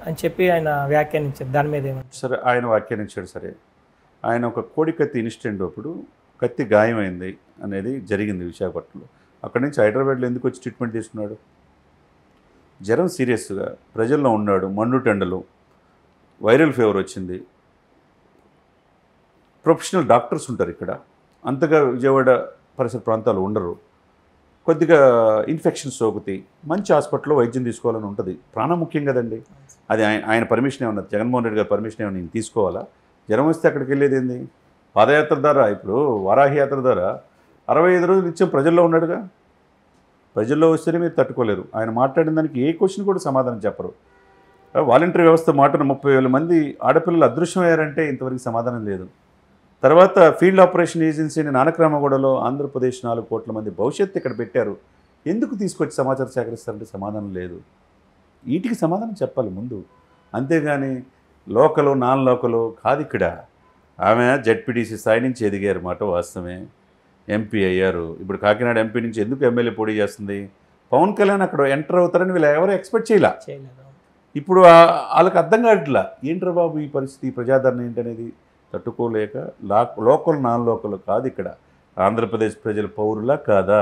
అని చెప్పి ఆయన వ్యాఖ్యానించారు. దాని మీద ఏమంటారు? సరే, ఆయన వ్యాఖ్యానించాడు. సరే, ఆయన ఒక కోడికత్తి ఇన్సిడెంట్ అప్పుడు కత్తి గాయమైంది అనేది జరిగింది విశాఖపట్నంలో. అక్కడి నుంచి హైదరాబాద్లో ఎందుకు వచ్చి ట్రీట్మెంట్ తీసుకున్నాడు? జ్వరం సీరియస్గా ప్రజల్లో ఉన్నాడు, మండుటెండలు, వైరల్ ఫీవర్ వచ్చింది. ప్రొఫెషనల్ డాక్టర్స్ ఉంటారు ఇక్కడ, అంతగా విజయవాడ పరిసర ప్రాంతాలు ఉండరు. కొద్దిగా ఇన్ఫెక్షన్స్ సోకుతాయి, మంచి హాస్పిటల్లో వైద్యం తీసుకోవాలని ఉంటుంది. ప్రాణం ముఖ్యం కదండి. అది ఆయన పర్మిషన్ ఏమన్నా, జగన్మోహన్ రెడ్డి గారి పర్మిషన్ ఏమన్నా నేను తీసుకోవాలా? జ్వరం వస్తే అక్కడికి వెళ్ళేది ఏంది? పాదయాత్ర ద్వారా, ఇప్పుడు వారాహి యాత్ర ద్వారా 65 రోజులు నిత్యం ప్రజల్లో ఉన్నాడుగా. ప్రజల్లో వస్తేనే మీరు తట్టుకోలేరు. ఆయన మాట్లాడిన దానికి ఏ క్వశ్చన్ కూడా సమాధానం చెప్పరు. వాలంటరీ వ్యవస్థ మాటను 30,000 మంది ఆడపిల్లలు అదృశ్యమయ్యారంటే ఇంతవరకు సమాధానం లేదు. తర్వాత ఫీల్డ్ ఆపరేషన్ ఏజెన్సీని నానక్రామగూడలో ఆంధ్రప్రదేశ్ 4 కోట్ల మంది భవిష్యత్తు ఇక్కడ పెట్టారు, ఎందుకు తీసుకొచ్చి సమాచారం సేకరిస్తారంటే సమాధానం లేదు. వీటికి సమాధానం చెప్పాలి ముందు, అంతేగాని లోకలు నాన్ లోకలు కాదు. ఇక్కడ ఆమె జెడ్పీటీసీ స్థాయి నుంచి ఎదిగారు మాట వాస్తవమే, ఎంపీ అయ్యారు. ఇప్పుడు కాకినాడ ఎంపీ నుంచి ఎందుకు ఎమ్మెల్యే పోటీ చేస్తుంది? పవన్ కళ్యాణ్ అక్కడ ఎంటర్ అవుతారని వీళ్ళు ఎవరు ఎక్స్పెక్ట్ చేయలేదు. ఇప్పుడు వాళ్ళకి అర్థం కావట్లా, ఏంట్రా బాబు ఈ పరిస్థితి, ఈ ప్రజాదరణ ఏంటనేది తట్టుకోలేక లోకల్ నాన్ లోకల్ కాదు. ఇక్కడ ఆంధ్రప్రదేశ్ ప్రజల పౌరులా కాదా?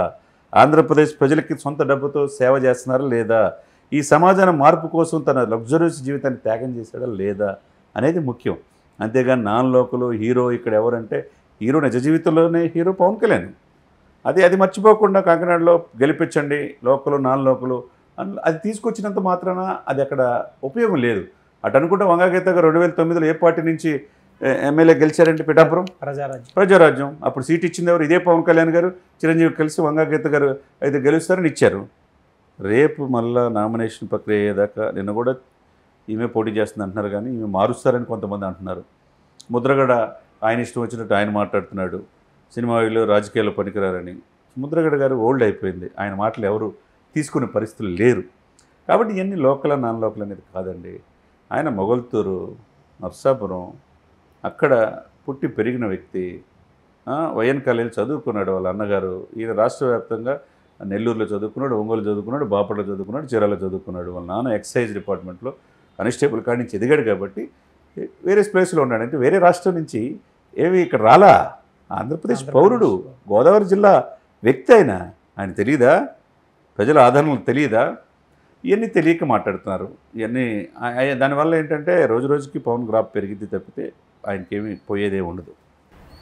ఆంధ్రప్రదేశ్ ప్రజలకి సొంత డబ్బుతో సేవ చేస్తున్నారా లేదా? ఈ సమాజాల మార్పు కోసం తన లగ్జరీస్ జీవితాన్ని త్యాగం చేశాడా లేదా అనేది ముఖ్యం. అంతేగాని నాన్ లోకలు హీరో ఇక్కడ ఎవరంటే హీరో నిజ జీవితంలోనే హీరో పవన్ కళ్యాణ్. అది మర్చిపోకుండా కాకినాడలో గెలిపించండి లోకలు నాన్ లోకలు అది తీసుకొచ్చినంత మాత్రాన అది అక్కడ ఉపయోగం లేదు. అటు అనుకుంటే వంగాగీత గారు 2009లో ఏ పార్టీ నుంచి ఎమ్మెల్యే గెలిచారంటే పిఠాపురం ప్రజారాజ్యం. అప్పుడు సీట్ ఇచ్చింది ఎవరు? ఇదే పవన్ కళ్యాణ్ గారు, చిరంజీవి కలిసి వంగాగీత గారు అయితే గెలుస్తారని ఇచ్చారు. రేపు మళ్ళా నామినేషన్ ప్రక్రియ అయ్యేదాకా నిన్న కూడా ఈమె పోటీ చేస్తుంది అంటున్నారు, కానీ ఈమె మారుస్తారని కొంతమంది అంటున్నారు. ముద్రగడ ఆయన ఇష్టం వచ్చినట్టు ఆయన మాట్లాడుతున్నాడు, సినిమాలో రాజకీయాల్లో పనికిరారని. ముద్రగడ గారు ఓల్డ్ అయిపోయింది, ఆయన మాటలు ఎవరు తీసుకునే పరిస్థితులు లేరు. కాబట్టి ఇవన్నీ లోకల్ నాన్ లోకల్ అనేది కాదండి. ఆయన మొగల్తూరు, నర్సాపురం అక్కడ పుట్టి పెరిగిన వ్యక్తి. వైఎన్ కాలేజీలో చదువుకున్నాడు వాళ్ళ అన్నగారు. ఈయన రాష్ట్ర వ్యాప్తంగా నెల్లూరులో చదువుకున్నాడు, ఒంగోలు చదువుకున్నాడు, బాపట్ల చదువుకున్నాడు, చీరాల చదువుకున్నాడు. వాళ్ళ నాన్న ఎక్సైజ్ డిపార్ట్మెంట్లో కానిస్టేబుల్ కాడి నుంచి ఎదిగాడు కాబట్టి వేరే ప్లేస్లో ఉన్నాడు. అంటే వేరే రాష్ట్రం నుంచి ఏమి ఇక్కడ రాలా, ఆంధ్రప్రదేశ్ పౌరుడు, గోదావరి జిల్లా వ్యక్తి. ఆయన తెలియదా? ప్రజల ఆదరణలు తెలియదా? ఇవన్నీ తెలియక మాట్లాడుతున్నారు. ఇవన్నీ దానివల్ల ఏంటంటే రోజు రోజుకి పవన్ గ్రాఫ్ పెరిగింది తప్పితే ఆయనకేమీ పోయేదే ఉండదు.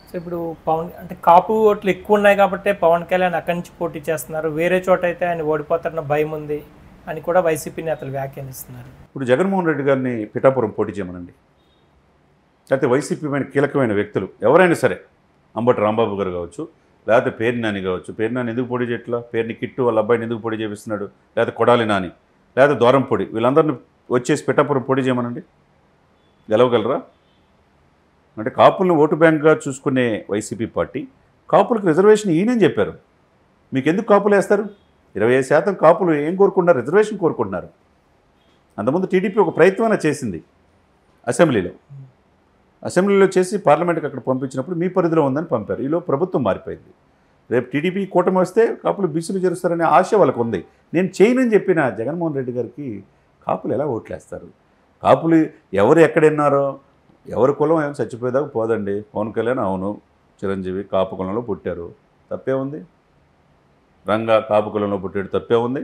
సో ఇప్పుడు పవన్ అంటే కాపు ఓట్లు ఎక్కువ ఉన్నాయి కాబట్టి పవన్ కళ్యాణ్ అక్కడి నుంచి పోటీ చేస్తున్నారు, వేరే చోట అయితే ఆయన ఓడిపోతారన్న భయం ఉంది అని కూడా వైసీపీ నేతలు వ్యాఖ్యానిస్తున్నారు. ఇప్పుడు జగన్మోహన్ రెడ్డి గారిని పిఠాపురం పోటీ చేయమనండి, లేకపోతే వైసీపీ పైన కీలకమైన వ్యక్తులు ఎవరైనా సరే, అంబటి రాంబాబు గారు కావచ్చు, లేకపోతే పేర్ని నాని కావచ్చు. పేర్ని నాని ఎందుకు పోటీ చేయట్లా? పేరుని కిట్టు వాళ్ళ అబ్బాయిని ఎందుకు పోటీ చేపిస్తున్నాడు? లేకపోతే కొడాలి నాని, లేకపోతే దూరంపొడి, వీళ్ళందరినీ వచ్చేసి పిఠాపురం పోటీ చేయమనండి, గెలవగలరా? అంటే కాపులను ఓటు బ్యాంక్గా చూసుకునే వైసీపీ పార్టీ కాపులకు రిజర్వేషన్ ఈయనని చెప్పారు. మీకు ఎందుకు కాపులు వేస్తారు? 25% కాపులు ఏం కోరుకుంటున్నారు? రిజర్వేషన్ కోరుకుంటున్నారు. అంతకుముందు టీడీపీ ఒక ప్రయత్నం చేసింది అసెంబ్లీలో చేసి పార్లమెంట్కి అక్కడ పంపించినప్పుడు మీ పరిధిలో ఉందని పంపారు. ఈలో ప్రభుత్వం మారిపోయింది. రేపు టీడీపీ కూటమి వస్తే కాపులు బీసీలు చేరుస్తారనే ఆశ వాళ్ళకు ఉంది. నేను చేయనని చెప్పిన జగన్మోహన్ రెడ్డి గారికి కాపులు ఎలా ఓట్లేస్తారు? కాపులు ఎవరు ఎక్కడున్నారో, ఎవరి కులం ఏమో చచ్చిపోయేదాకా పోదండి. పవన్ కళ్యాణ్ అవును చిరంజీవి కాపు కులంలో పుట్టారు, తప్పే ఉంది. రంగా కాపు కులంలో పుట్టాడు, తప్పే ఉంది.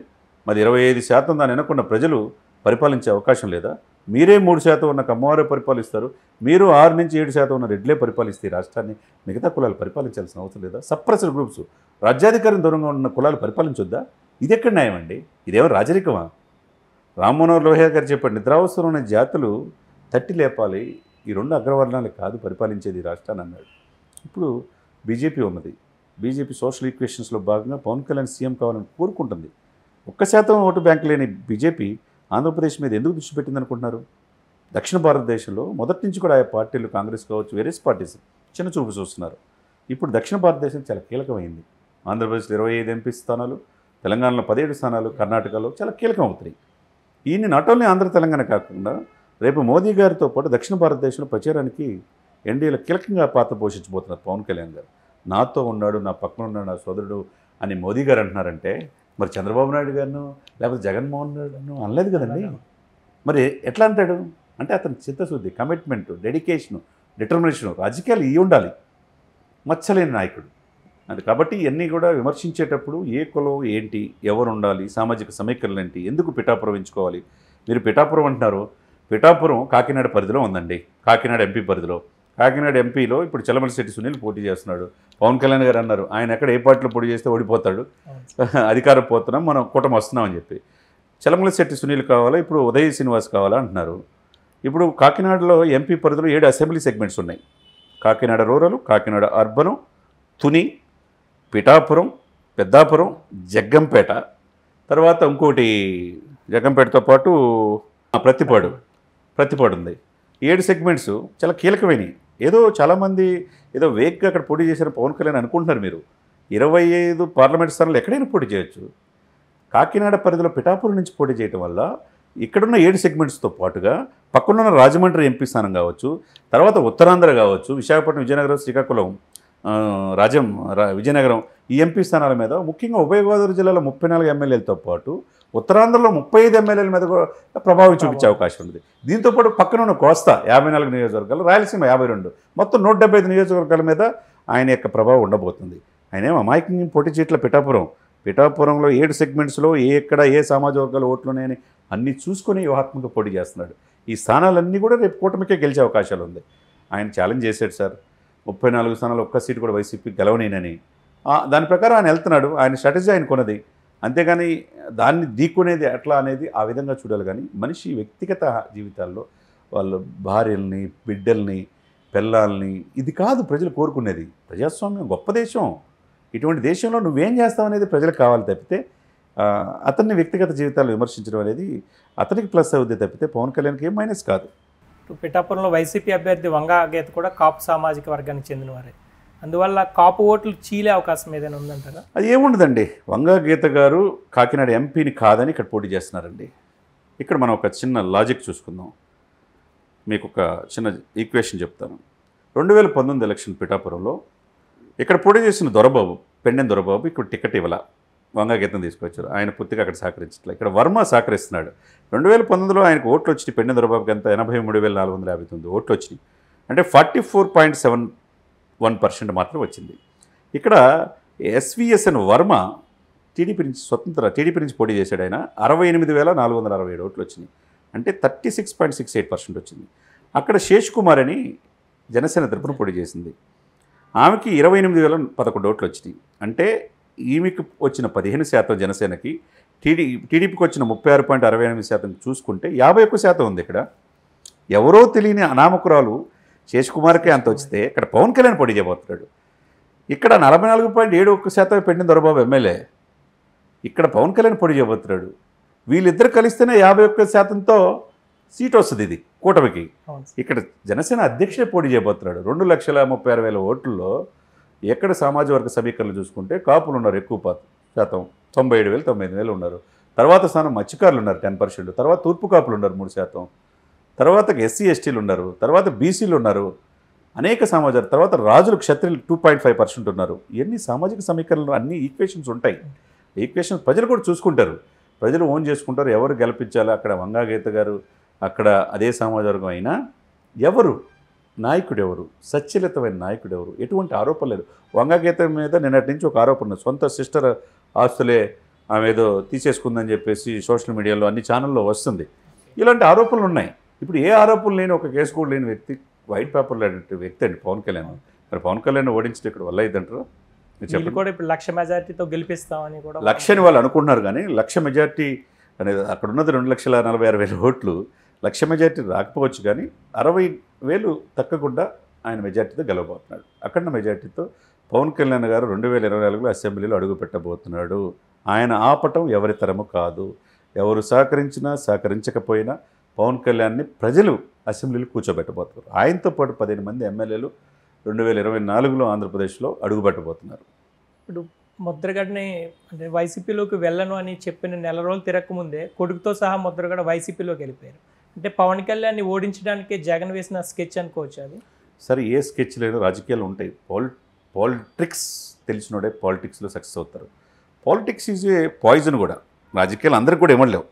మరి 25% దాన్ని ఎన్నుకున్న ప్రజలు పరిపాలించే అవకాశం లేదా? మీరే 3% ఉన్న కమ్మవారే పరిపాలిస్తారు, మీరు 6 నుంచి 7% ఉన్న రెడ్లే పరిపాలిస్తే రాష్ట్రాన్ని మిగతా కులాలు పరిపాలించాల్సిన అవసరం లేదా? సప్రెస్డ్ గ్రూప్స్, రాజ్యాధికారం దూరంగా ఉన్న కులాలు పరిపాలించొద్దా? ఇది ఎక్కడ న్యాయం అండి? ఇదేమో రాజరికమా? రామ్మనోహర్ లోహియా గారు చెప్పాడు, నిద్రావస్థలో ఉన్న జాతులు తట్టి లేపాలి, ఈ 2 అగ్రవర్ణాలు కాదు పరిపాలించేది రాష్ట్రాన్ని అన్నాడు. ఇప్పుడు బీజేపీ ఉన్నది. బీజేపీ సోషల్ ఈక్వేషన్స్లో భాగంగా పవన్ కళ్యాణ్ సీఎం కావాలని కోరుకుంటుంది. 1% ఓటు బ్యాంక్ లేని బీజేపీ ఆంధ్రప్రదేశ్ మీద ఎందుకు దృష్టి పెట్టింది అనుకుంటున్నారు? దక్షిణ భారతదేశంలో మొదటి నుంచి కూడా ఆ పార్టీలు, కాంగ్రెస్ కావచ్చు, వేరియస్ పార్టీస్ చిన్న చూపు చూస్తున్నారు. ఇప్పుడు దక్షిణ భారతదేశం చాలా కీలకమైంది. ఆంధ్రప్రదేశ్లో 25 ఎంపీ స్థానాలు, తెలంగాణలో 17 స్థానాలు, కర్ణాటకలో చాలా కీలకం అవుతున్నాయి. ఈయన్ని నాట్ ఓన్లీ ఆంధ్ర తెలంగాణ కాకుండా రేపు మోదీ గారితో పాటు దక్షిణ భారతదేశంలో ప్రచారానికి ఎన్డీఏలో కీలకంగా పాత్ర పోషించబోతున్నారు పవన్ కళ్యాణ్ గారు. నాతో ఉన్నాడు, నా పక్కన ఉన్నాడు, నా సోదరుడు అని మోదీ గారు అంటున్నారంటే మరి చంద్రబాబు నాయుడు గారిను లేకపోతే జగన్మోహన్ రెడ్డిను అనలేదు కదండి. మరి ఎట్లా అంటాడు? అంటే అతని చిత్తశుద్ధి, కమిట్మెంట్, డెడికేషను, డిటర్మినేషను, రాజకీయాలు ఇవి ఉండాలి. మచ్చలేని నాయకుడు అది. కాబట్టి ఇవన్నీ కూడా విమర్శించేటప్పుడు ఏ కులం ఏంటి, ఎవరు ఉండాలి, సామాజిక సమీకరణలు ఏంటి, ఎందుకు పిఠాపురం ఎంచుకోవాలి? మీరు పిఠాపురం అంటున్నారు, పిఠాపురం కాకినాడ పరిధిలో ఉందండి, కాకినాడ ఎంపీ పరిధిలో. కాకినాడ ఎంపీలో ఇప్పుడు చలమలశెట్టి సునీల్ పోటీ చేస్తున్నాడు. పవన్ కళ్యాణ్ గారు అన్నారు ఆయన ఎక్కడ ఏ పార్టీలో పోటీ చేస్తే ఓడిపోతాడు, అధికారం పోతున్నాం, మనం కూటమి వస్తున్నామని చెప్పి. చలమలశెట్టి సునీల్ కావాలా, ఇప్పుడు ఉదయ్ శ్రీనివాస్ కావాలా అంటున్నారు. ఇప్పుడు కాకినాడలో ఎంపీ పరిధిలో 7 అసెంబ్లీ సెగ్మెంట్స్ ఉన్నాయి. కాకినాడ రూరల్, కాకినాడ అర్బను, తుని, పిఠాపురం, పెద్దాపురం, జగ్గంపేట, తర్వాత ఇంకోటి జగ్గంపేటతో పాటు ప్రతిపాడు ఉంది. 7 సెగ్మెంట్స్ చాలా కీలకమైనవి. ఏదో చాలామంది ఏదో వేగ్గా అక్కడ పోటీ చేశారు పవన్ కళ్యాణ్ అనుకుంటున్నారు మీరు. 25 పార్లమెంట్ స్థానాలు ఎక్కడైనా పోటీ చేయొచ్చు. కాకినాడ పరిధిలో పిఠాపురం నుంచి పోటీ చేయడం వల్ల ఇక్కడున్న 7 సెగ్మెంట్స్తో పాటుగా పక్కనున్న రాజమండ్రి ఎంపీ స్థానం కావచ్చు, తర్వాత ఉత్తరాంధ్ర కావచ్చు, విశాఖపట్నం, విజయనగరం, శ్రీకాకుళం, విజయనగరం ఈ ఎంపీ స్థానాల మీద, ముఖ్యంగా ఉభయ గోదావరి జిల్లాలో 34 ఎమ్మెల్యేలతో పాటు ఉత్తరాంధ్రలో 35 ఎమ్మెల్యేల మీద కూడా ప్రభావం చూపించే అవకాశం ఉంది. దీంతోపాటు పక్కన ఉన్న కోస్తా 54 నియోజకవర్గాలు, రాయలసీమ 52, మొత్తం 175 నియోజకవర్గాల మీద ఆయన యొక్క ప్రభావం ఉండబోతుంది. ఆయన ఏమో అమాయకంగా పోటీ చేయట్ల. పిఠాపురంలో 7 సెగ్మెంట్స్లో ఎక్కడ ఏ సామాజిక వర్గాల ఓట్లున్నాయని అన్నీ చూసుకొని వ్యూహాత్మక పోటీ చేస్తున్నాడు. ఈ స్థానాలన్నీ కూడా రేపు కూటమికే గెలిచే అవకాశాలు ఉంది. ఆయన ఛాలెంజ్ చేశాడు సార్, 34 స్థానాలు ఒక్క సీటు కూడా వైసీపీ గెలవనేనని. దాని ప్రకారం ఆయన వెళ్తున్నాడు, ఆయన స్ట్రాటజీ ఆయన కొన్నది. అంతేగాని దాన్ని ఢీకొనేది ఎట్లా అనేది ఆ విధంగా చూడాలి. కానీ మనిషి వ్యక్తిగత జీవితాల్లో వాళ్ళ భార్యల్ని, బిడ్డల్ని, పిల్లల్ని ఇది కాదు ప్రజలు కోరుకునేది. ప్రజాస్వామ్యం గొప్ప దేశం. ఇటువంటి దేశంలో నువ్వేం చేస్తావు అనేది ప్రజలకు కావాలి తప్పితే అతన్ని వ్యక్తిగత జీవితాలు విమర్శించడం అనేది అతనికి ప్లస్ అవుద్ది తప్పితే పవన్ కళ్యాణ్కి ఏం మైనస్ కాదు. పిఠాపురంలో వైసీపీ అభ్యర్థి వంగా గీత కూడా కాపు సామాజిక వర్గానికి చెందినవారే, అందువల్ల కాపు ఓట్లు చీలే అవకాశం ఏదైనా ఉందంటారా? అది ఏముండదండి. వంగా గీత గారు కాకినాడ ఎంపీని కాదని ఇక్కడ పోటీ చేస్తున్నారండి. ఇక్కడ మనం ఒక చిన్న లాజిక్ చూసుకుందాం. మీకు ఒక చిన్న ఈక్వేషన్ చెప్తాను. 2019 ఎలక్షన్ పిఠాపురంలో ఇక్కడ పోటీ చేసిన పెండెం దొరబాబు ఇక్కడ టికెట్ ఇవ్వాల, వంగా గీతను తీసుకొచ్చారు. ఆయన పూర్తిగా అక్కడ సహకరించట్లేదు. ఇక్కడ వర్మ సహకరిస్తున్నాడు. 2019లో ఆయనకు ఓట్లు వచ్చినాయి. పెండెం దొరబాబుకి ఎంత 83,459 ఓట్లు వచ్చినాయి. అంటే 44.71% మాత్రం వచ్చింది. ఇక్కడ ఎస్విఎస్ఎన్ వర్మ టీడీపీ నుంచి పోటీ చేశాడు. ఆయన 68,467 ఓట్లు వచ్చినాయి. అంటే 36.68% వచ్చింది. అక్కడ శేష్ కుమార్ అని జనసేన తరపున పోటీ చేసింది. ఆమెకి 28,011 ఓట్లు వచ్చినాయి. అంటే ఈమెకు వచ్చిన 15% జనసేనకి టీడీపీకి వచ్చిన 36.68% చూసుకుంటే 51% ఉంది ఇక్కడ. ఎవరో తెలియని అనామకురాలు శేషకుమార్కే అంత వచ్చితే ఇక్కడ పవన్ కళ్యాణ్ పోటీ చేయబోతున్నాడు. ఇక్కడ 44.71% పెట్టిన దొరబాబు ఎమ్మెల్యే, ఇక్కడ పవన్ కళ్యాణ్ పోటీ చేయబోతున్నాడు. వీళ్ళిద్దరు కలిస్తేనే 51%తో సీట్ వస్తుంది ఇది కూటమికి. ఇక్కడ జనసేన అధ్యక్షుడే పోటీ చేయబోతున్నాడు. 2,36,000 ఓట్లలో ఎక్కడ సామాజిక వర్గ సమీకరణలు చూసుకుంటే కాపులు ఉన్నారు ఎక్కువ శాతం, 97,000 95,000 ఉన్నారు. తర్వాత స్థానం మత్స్యకారులు ఉన్నారు 10%, తర్వాత తూర్పు కాపులు ఉన్నారు 3%, తర్వాత ఎస్సీ ఎస్టీలు ఉన్నారు, తర్వాత బీసీలు ఉన్నారు, అనేక సామాజిక, తర్వాత రాజులు క్షత్రియులు 2.5% ఉన్నారు. ఇవన్నీ సామాజిక సమీకరణలు, అన్ని ఈక్వేషన్స్ ఉంటాయి. ఈక్వేషన్స్ ప్రజలు కూడా చూసుకుంటారు, ప్రజలు ఓన్ చేసుకుంటారు. ఎవరు గెలిపించాలో అక్కడ వంగాగీత గారు, అక్కడ అదే సామాజిక వర్గం అయినా ఎవరు నాయకుడు, ఎవరు సచ్యలితమైన నాయకుడు, ఎవరు ఎటువంటి ఆరోపణ లేదు. వంగాగీత మీద నిన్నటి నుంచి ఒక ఆరోపణ ఉంది, సొంత సిస్టర్ ఆస్తులే ఆమె ఏదో తీసేసుకుందని చెప్పేసి సోషల్ మీడియాలో అన్ని ఛానల్లో వస్తుంది. ఇలాంటి ఆరోపణలు ఉన్నాయి. ఇప్పుడు ఏ ఆరోపణలు లేని, ఒక కేసు కూడా లేని వ్యక్తి, వైట్ పేపర్ లేని వ్యక్తి అండి పవన్ కళ్యాణ్. మరి పవన్ కళ్యాణ్ ఓడించడం ఇక్కడ వల్ల అయిద్దంటారా? కూడా ఇప్పుడు 1,00,000 మెజార్టీతో గెలిపిస్తామని కూడా 1,00,000 వాళ్ళు అనుకుంటున్నారు, కానీ 1,00,000 మెజార్టీ అనేది అక్కడ ఉన్నది 2,46,000 ఓట్లు. 1,00,000 మెజార్టీ రాకపోవచ్చు, కానీ 60,000 తగ్గకుండా ఆయన మెజార్టీతో గెలవబోతున్నాడు. అక్కడ మెజార్టీతో పవన్ కళ్యాణ్ గారు 2024లో అసెంబ్లీలో అడుగు పెట్టబోతున్నాడు. ఆయన ఆపటం ఎవరి తరము కాదు. ఎవరు సహకరించినా సహకరించకపోయినా పవన్ కళ్యాణ్ని ప్రజలు అసెంబ్లీలో కూర్చోబెట్టబోతున్నారు. ఆయనతో పాటు 15 మంది ఎమ్మెల్యేలు 2024లో ఆంధ్రప్రదేశ్లో అడుగుపెట్టబోతున్నారు. ఇప్పుడు ముద్రగడని అంటే వైసీపీలోకి వెళ్ళను అని చెప్పిన నెల రోజులు తిరగకముందే కొడుకుతో సహా ముద్రగడ వైసీపీలోకి వెళ్ళిపోయారు. అంటే పవన్ కళ్యాణ్ని ఓడించడానికి జగన్ వేసిన స్కెచ్ అనుకోవచ్చు అది. సరే, ఏ స్కెచ్ లేదు, రాజకీయాలు ఉంటాయి. పాలిటిక్స్ తెలిసినోడే పాలిటిక్స్లో సక్సెస్ అవుతారు. పాలిటిక్స్ ఈజ్ ఏ పాయిజన్ కూడా. రాజకీయాలు అందరికి కూడా ఇమడలేవు.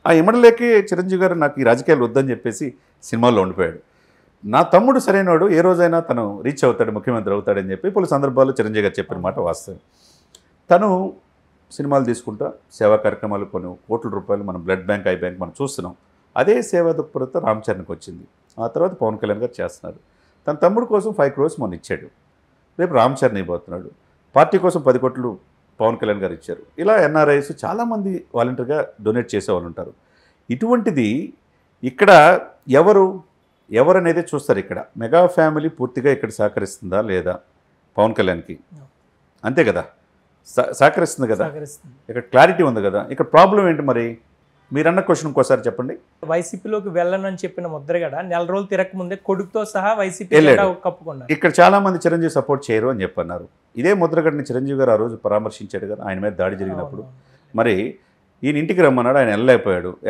ఆ ఇమడలేకే చిరంజీవి గారు నాకు ఈ రాజకీయాలు వద్దని చెప్పేసి సినిమాల్లో ఉండిపోయాడు. నా తమ్ముడు సరైనవాడు, ఏ రోజైనా తను రీచ్ అవుతాడు, ముఖ్యమంత్రి అవుతాడని చెప్పి పలు సందర్భాల్లో చిరంజీవి గారు చెప్పిన మాట వాస్తవం. తను సినిమాలు తీసుకుంటా సేవా కార్యక్రమాలు కొన్ని కోట్ల రూపాయలు మనం బ్లడ్ బ్యాంక్, ఐ బ్యాంక్ మనం చూస్తున్నాం. అదే సేవా దృక్పథంతో రామ్ చరణ్కి వచ్చింది. ఆ తర్వాత పవన్ కళ్యాణ్ గారు చేస్తున్నారు. తన తమ్ముడు కోసం 5 crores మొన్న ఇచ్చాడు, రేపు రామ్ చరణ్ ఇవ్వబోతున్నాడు. పార్టీ కోసం 10 కోట్లు పవన్ కళ్యాణ్ గారు ఇచ్చారు. ఇలా ఎన్ఆర్ఐస్ చాలామంది వాలంటీర్గా డొనేట్ చేసేవాళ్ళు ఉంటారు. ఇటువంటిది ఇక్కడ ఎవరనేది చూస్తారు. ఇక్కడ మెగా ఫ్యామిలీ పూర్తిగా ఇక్కడ సహకరిస్తుందా లేదా పవన్ కళ్యాణ్కి? అంతే కదా, సహకరిస్తుంది కదా, ఇక్కడ క్లారిటీ ఉంది కదా. ఇక్కడ ప్రాబ్లం ఏంటి మరి? మీరన్న క్వశ్చన్ ఇంకోసారి చెప్పండి. వైసీపీలోకి వెళ్ళను అని చెప్పిన ముద్రగడ నెల రోజులు తిరగకముందే కొడుకుతో సహా వైసీపీ కప్పుకున్నారు. ఇక్కడ చాలా మంది చిరంజీవి సపోర్ట్ చేయరు అని చెప్పన్నారు. ఇదే ముద్రగడని చిరంజీవి గారు ఆ రోజు పరామర్శించాడు కదా, ఆయన మీద దాడి జరిగినప్పుడు. మరి ఈయన ఇంటికి రమ్మన్నాడు, ఆయన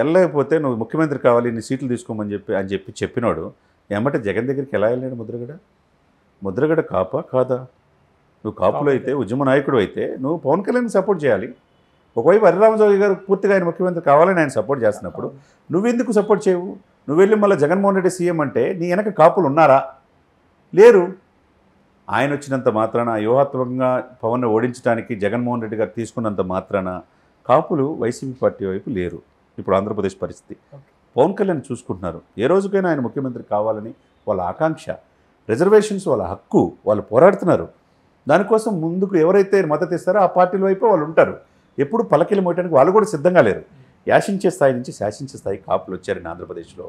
వెళ్ళలేకపోతే నువ్వు ముఖ్యమంత్రి కావాలి, నీ సీట్లు తీసుకోమని చెప్పినాడు. ఏమంటే జగన్ దగ్గరికి ఎలా వెళ్ళాడు ముద్రగడ కాపా కాదా? నువ్వు కాపులో అయితే, ఉద్యమ నాయకుడు అయితే నువ్వు పవన్ కళ్యాణ్ సపోర్ట్ చేయాలి. ఒకవైపు హరిరామజోగి గారు పూర్తిగా ఆయన ముఖ్యమంత్రి కావాలని ఆయన సపోర్ట్ చేస్తున్నప్పుడు నువ్వెందుకు సపోర్ట్ చేయవు? నువ్వు వెళ్ళి మళ్ళీ జగన్మోహన్ రెడ్డి సీఎం అంటే నీ వెనక కాపులు ఉన్నారా? లేరు. ఆయన వచ్చినంత మాత్రాన, వ్యూహాత్మకంగా పవన్ను ఓడించడానికి జగన్మోహన్ రెడ్డి గారు తీసుకున్నంత మాత్రాన కాపులు వైసీపీ పార్టీ వైపు లేరు. ఇప్పుడు ఆంధ్రప్రదేశ్ పరిస్థితి పవన్ కళ్యాణ్ చూసుకుంటున్నారు. ఏ రోజుకైనా ఆయన ముఖ్యమంత్రి కావాలని వాళ్ళ ఆకాంక్ష, రిజర్వేషన్స్ వాళ్ళ హక్కు, వాళ్ళు పోరాడుతున్నారు. దానికోసం ముందుకు ఎవరైతే మద్దతు ఇస్తారో ఆ పార్టీల వైపు వాళ్ళు ఉంటారు. ఎప్పుడు పలకిలు మోయడానికి వాళ్ళు కూడా సిద్ధంగా లేరు. యాశించే స్థాయి నుంచి శాసించే స్థాయి కాపులు వచ్చారని ఆంధ్రప్రదేశ్లో.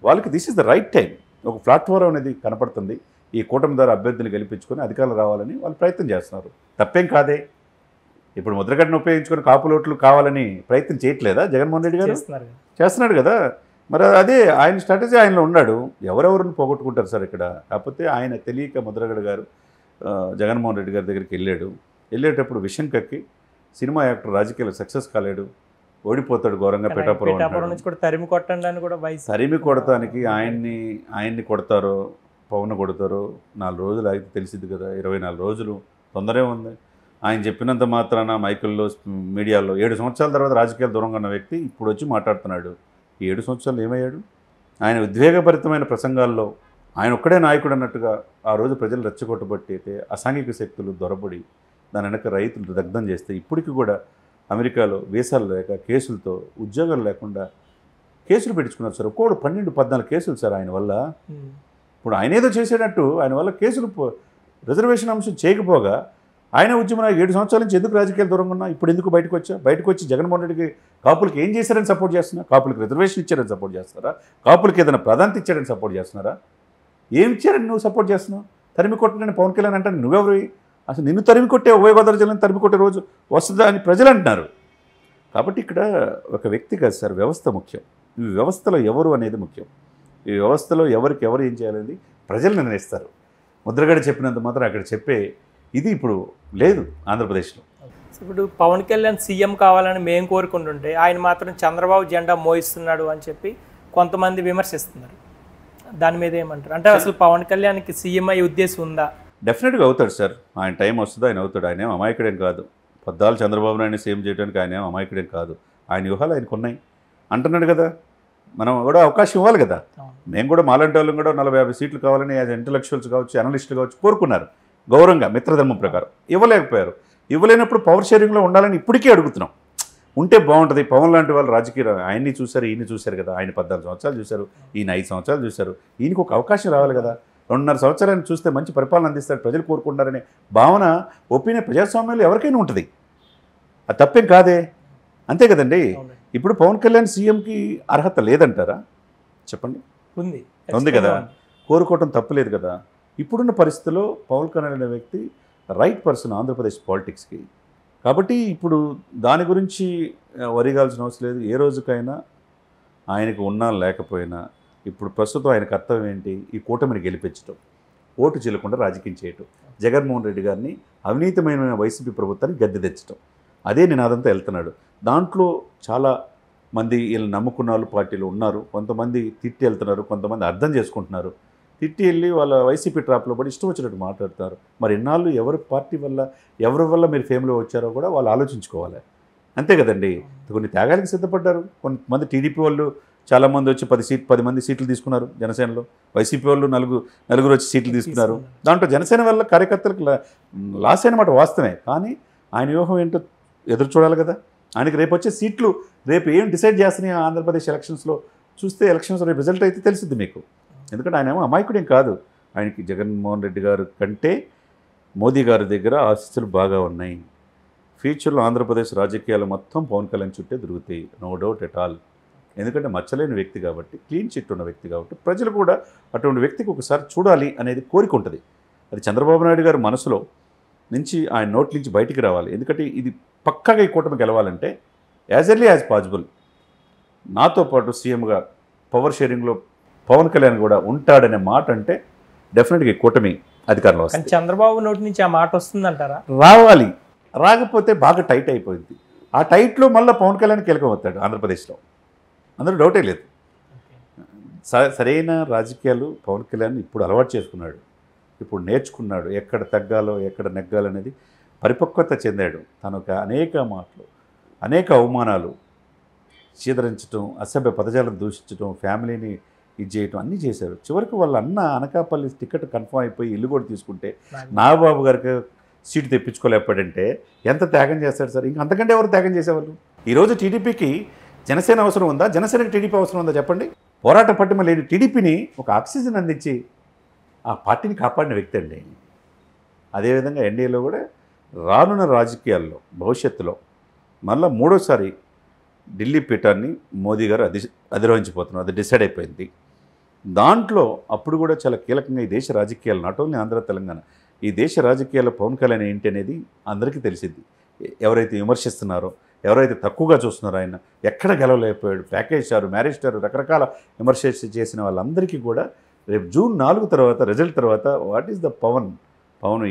వాళ్ళకి this is the right time. ఒక ప్లాట్ఫారం అనేది కనపడుతుంది. ఈ కూటమి ద్వారా అభ్యర్థులు గెలిపించుకొని అధికారులు రావాలని వాళ్ళు ప్రయత్నం చేస్తున్నారు. తప్పేం కాదే. ఇప్పుడు ముద్రగడను ఉపయోగించుకొని కాపుల ఓట్లు కావాలని ప్రయత్నం చేయట్లేదా జగన్మోహన్ రెడ్డి గారు? చేస్తున్నాడు కదా. మరి అదే ఆయన స్ట్రాటజీ ఆయనలో ఉన్నాడు. ఎవరెవరిని పోగొట్టుకుంటారు సార్ ఇక్కడ. కాకపోతే ఆయన తెలియక ముద్రగడ గారు జగన్మోహన్ రెడ్డి గారి దగ్గరికి వెళ్ళేటప్పుడు విషయం కక్కి సినిమా యాక్టర్ రాజకీయాలు సక్సెస్ కాలేడు, ఓడిపోతాడు ఘోరంగా. పిఠాపురం నుంచి కూడా తరిమి కొట్టడానికి కూడా తరిమి కొడటానికి ఆయన్ని కొడతారో పవన్ కొడతారో 4 రోజులు ఆగితే తెలిసింది కదా. 24 రోజులు తొందరే ఉంది. ఆయన చెప్పినంత మాత్రాన మైకుల్లో మీడియాలో 7 సంవత్సరాల తర్వాత రాజకీయాలు దూరంగా ఉన్న వ్యక్తి ఇప్పుడు వచ్చి మాట్లాడుతున్నాడు. ఈ 7 సంవత్సరాలు ఏమయ్యాడు? ఆయన ఉద్వేగభరితమైన ప్రసంగాల్లో ఆయన ఒక్కడే నాయకుడు అన్నట్టుగా ఆ రోజు ప్రజలు రెచ్చగొట్టబట్టి అయితే అసాంఘిక శక్తులు దొరబడి దాని వెనక రైతులు దగ్ధం చేస్తే ఇప్పటికి కూడా అమెరికాలో వీసాలు లేక కేసులతో ఉద్యోగాలు లేకుండా కేసులు పెట్టించుకున్నారు సార్. ఒక్కోడు 12-14 కేసులు సార్ ఆయన వల్ల. ఇప్పుడు ఆయన ఏదో చేసేటట్టు ఆయన వల్ల కేసులు రిజర్వేషన్ అంశం చేయకపోగా ఆయన ఉద్యమం 7 సంవత్సరాల నుంచి ఎందుకు రాజకీయాలు దూరంగా ఉన్నా, ఇప్పుడు ఎందుకు బయటకు వచ్చి జగన్మోహన్ రెడ్డికి కాపులకి ఏం చేశారని సపోర్ట్ చేస్తున్నా? కాపులకి రిజర్వేషన్ ఇచ్చారని సపోర్ట్ చేస్తున్నారా? కాపులకి ఏదైనా ప్రాధాన్యత ఇచ్చారని సపోర్ట్ చేస్తున్నారా? ఏం ఇచ్చారని నువ్వు సపోర్ట్ చేస్తున్నావు? తరిమి కొట్టనని పవన్ కళ్యాణ్ అంటే నువ్వెవరు? అసలు నిన్ను తరిమి కొట్టే ఉభయ గోదావరి జిల్లాని తరిమి కొట్టే రోజు వస్తుందా అని ప్రజలు అంటున్నారు. కాబట్టి ఇక్కడ ఒక వ్యక్తి కాదు సార్, వ్యవస్థ ముఖ్యం. ఈ వ్యవస్థలో ఎవరు అనేది ముఖ్యం. ఈ వ్యవస్థలో ఎవరికి ఎవరు ఏం చేయాలనేది ప్రజలు నిర్ణయిస్తారు. ముద్రగడ చెప్పినంత మాత్రం అక్కడ చెప్పే ఇది ఇప్పుడు లేదు ఆంధ్రప్రదేశ్లో. ఇప్పుడు పవన్ కళ్యాణ్ సీఎం కావాలని మేము కోరుకుంటుంటే ఆయన మాత్రం చంద్రబాబు జెండా మోయిస్తున్నాడు అని చెప్పి కొంతమంది విమర్శిస్తున్నారు. దాని మీద ఏమంటారు? అంటే అసలు పవన్ కళ్యాణ్కి సీఎం అయ్యే ఉద్దేశం ఉందా? డెఫినెట్గా అవుతాడు సార్. ఆయన టైం వస్తుంది, ఆయన అవుతాడు. ఆయన ఏం అమాయకుడేం కాదు. పద్దాలు చంద్రబాబు నాయుడు సీఎం చేయడానికి ఆయన ఏం అమాయకుడేం కాదు. ఆయన వ్యూహాలు ఆయనకు ఉన్నాయి అంటున్నాడు కదా, మనం కూడా అవకాశం ఇవ్వాలి కదా. మేము కూడా మాలాంటి వాళ్ళం కూడా 40-50 సీట్లు కావాలని యాజ్ ఇంటలెక్చువల్స్ కావచ్చు, అనలిస్టులు కావచ్చు కోరుకున్నారు గౌరవంగా, మిత్రధర్మం ప్రకారం. ఇవ్వలేకపోయారు. ఇవ్వలేనప్పుడు పవర్ షేరింగ్లో ఉండాలని ఇప్పటికీ అడుగుతున్నాం. ఉంటే బాగుంటుంది. పవన్ లాంటి వాళ్ళు రాజకీయ ఆయన్ని చూశారు, ఈయన్ని చూశారు కదా. ఆయన 14 సంవత్సరాలు చూశారు, ఈయన 5 సంవత్సరాలు చూశారు. ఈయనకు ఒక అవకాశం రావాలి కదా. 2.5 సంవత్సరాలను చూస్తే మంచి పరిపాలన అందిస్తాడు, ప్రజలు కోరుకుంటారనే భావన ఒపీనియన్ ప్రజాస్వామ్యంలో ఎవరికైనా ఉంటుంది. అది తప్పేం కాదే, అంతే కదండి. ఇప్పుడు పవన్ కళ్యాణ్ సీఎంకి అర్హత లేదంటారా? చెప్పండి. ఉంది కదా. కోరుకోవటం తప్పులేదు కదా. ఇప్పుడున్న పరిస్థితుల్లో పవన్ కళ్యాణ్ అనే వ్యక్తి రైట్ పర్సన్ ఆంధ్రప్రదేశ్ పాలిటిక్స్కి. కాబట్టి ఇప్పుడు దాని గురించి వరిగాల్సిన అవసరం లేదు. ఏ రోజుకైనా ఆయనకు ఉన్నా లేకపోయినా ఇప్పుడు ప్రస్తుతం ఆయన కర్తవ్యం ఏంటి? ఈ కూటమిని గెలిపించడం, ఓటు చెల్లకుండా రాజకీయం చేయటం, జగన్మోహన్ రెడ్డి గారిని అవినీతిమైన వైసీపీ ప్రభుత్వాన్ని గద్దె తెచ్చడం, అదే నినాదంతో వెళ్తున్నాడు. దాంట్లో చాలా మంది వీళ్ళు నమ్ముకున్న వాళ్ళు పార్టీలు ఉన్నారు. కొంతమంది తిట్టి వెళ్తున్నారు, కొంతమంది అర్థం చేసుకుంటున్నారు. తిట్టి వెళ్ళి వాళ్ళ వైసీపీ ట్రాప్లో పడి ఇష్టం వచ్చినట్టు మాట్లాడుతారు. మరి ఇన్నాళ్ళు ఎవరి పార్టీ వల్ల ఎవరి వల్ల మీరు ఫేమ్లో వచ్చారో కూడా వాళ్ళు ఆలోచించుకోవాలి. అంతే కదండి. కొన్ని త్యాగాలకు సిద్ధపడ్డారు. కొంతమంది టీడీపీ వాళ్ళు చాలామంది వచ్చి 10 మంది సీట్లు తీసుకున్నారు జనసేనలో. వైసీపీ వాళ్ళు నలుగురు వచ్చి సీట్లు తీసుకున్నారు. దాంట్లో జనసేన వల్ల కార్యకర్తలకు లాస్ అయినమాట వాస్తవమే. కానీ ఆయన వ్యూహం ఏంటో ఎదురు చూడాలి కదా. ఆయనకి రేపు వచ్చే సీట్లు రేపు ఏం డిసైడ్ చేస్తున్నాయి ఆంధ్రప్రదేశ్ ఎలక్షన్స్లో చూస్తే, ఎలక్షన్స్ రేపు రిజల్ట్ అయితే తెలిసింది మీకు. ఎందుకంటే ఆయన ఏమో అమాయకుడేం కాదు. ఆయనకి జగన్మోహన్ రెడ్డి గారు కంటే మోదీ గారి దగ్గర ఆశీస్సులు బాగా ఉన్నాయి. ఫ్యూచర్లో ఆంధ్రప్రదేశ్ రాజకీయాలు మొత్తం పవన్ కళ్యాణ్ చుట్టే దొరుకుతాయి, నో డౌట్ ఎట్ ఆల్. ఎందుకంటే మచ్చలేని వ్యక్తి కాబట్టి, క్లీన్ చిట్ ఉన్న వ్యక్తి కాబట్టి ప్రజలు కూడా అటువంటి వ్యక్తికి ఒకసారి చూడాలి అనేది కోరిక ఉంటుంది. అది చంద్రబాబు నాయుడు గారి మనసులో నుంచి ఆయన నోటి నుంచి బయటికి రావాలి. ఎందుకంటే ఇది పక్కాగా ఈ కూటమి గెలవాలంటే యాజ్ ఎర్లీ యాజ్ పాసిబుల్ నాతో పాటు సీఎంగా పవర్ షేరింగ్లో పవన్ కళ్యాణ్ కూడా ఉంటాడనే మాట అంటే డెఫినెట్గా ఈ కూటమి అధికారంలో వస్తుంది. చంద్రబాబు నోటి నుంచి ఆ మాట వస్తుందంటారా? రావాలి. రాకపోతే బాగా టైట్ అయిపోయింది. ఆ టైట్లో మళ్ళీ పవన్ కళ్యాణ్ కీలకం అవుతాడు ఆంధ్రప్రదేశ్లో, అందులో డౌటే లేదు. సరైన రాజకీయాలు పవన్ కళ్యాణ్ ఇప్పుడు అలవాటు చేసుకున్నాడు, ఇప్పుడు నేర్చుకున్నాడు. ఎక్కడ తగ్గాలో ఎక్కడ నెగ్గాలనేది పరిపక్వత చెందాడు. తనకు అనేక మాటలు, అనేక అవమానాలు, చీదరించడం, అసభ్య పదజాలను దూషించడం, ఫ్యామిలీని ఇది చేయటం అన్నీ చేశారు. చివరికి వాళ్ళ అన్న అనకాపల్లి టికెట్ కన్ఫర్మ్ అయిపోయి ఇల్లు కూడా తీసుకుంటే నాగబాబు గారికి సీటు తెప్పించుకోలేకపోయాడంటే ఎంత త్యాగం చేస్తాడు సార్. ఇంకా అంతకంటే ఎవరు త్యాగం చేసేవాళ్ళు? ఈరోజు టీడీపీకి జనసేన అవసరం ఉందా? జనసేనకి టీడీపీ అవసరం ఉందా? చెప్పండి. పోరాట పట్టిమ లేని టీడీపీని ఒక ఆక్సిజన్ అందించి ఆ పార్టీని కాపాడిన వ్యక్తి అండి. అదేవిధంగా ఎన్డీఏలో కూడా రానున్న రాజకీయాల్లో భవిష్యత్తులో మళ్ళీ మూడోసారి ఢిల్లీ పీఠాన్ని మోదీ గారు అధిరోహించిపోతున్నారు. అది డిసైడ్ అయిపోయింది. దాంట్లో అప్పుడు కూడా చాలా కీలకంగా ఈ దేశ రాజకీయాలు, నాట్ ఓన్లీ ఆంధ్ర తెలంగాణ, ఈ దేశ రాజకీయాల్లో పవన్ కళ్యాణ్ ఏంటి అనేది అందరికీ తెలిసింది. ఎవరైతే విమర్శిస్తున్నారో, ఎవరైతే తక్కువగా చూస్తున్నారో, ఆయన ఎక్కడ గెలవలేకపోయాడు, ప్యాకేజ్ స్టార్, మ్యారేజ్ స్టార్, రకరకాల విమర్శ చేసిన వాళ్ళందరికీ కూడా రేపు జూన్ 4 తర్వాత రిజల్ట్ తర్వాత వాట్ ఈస్ ద పవన్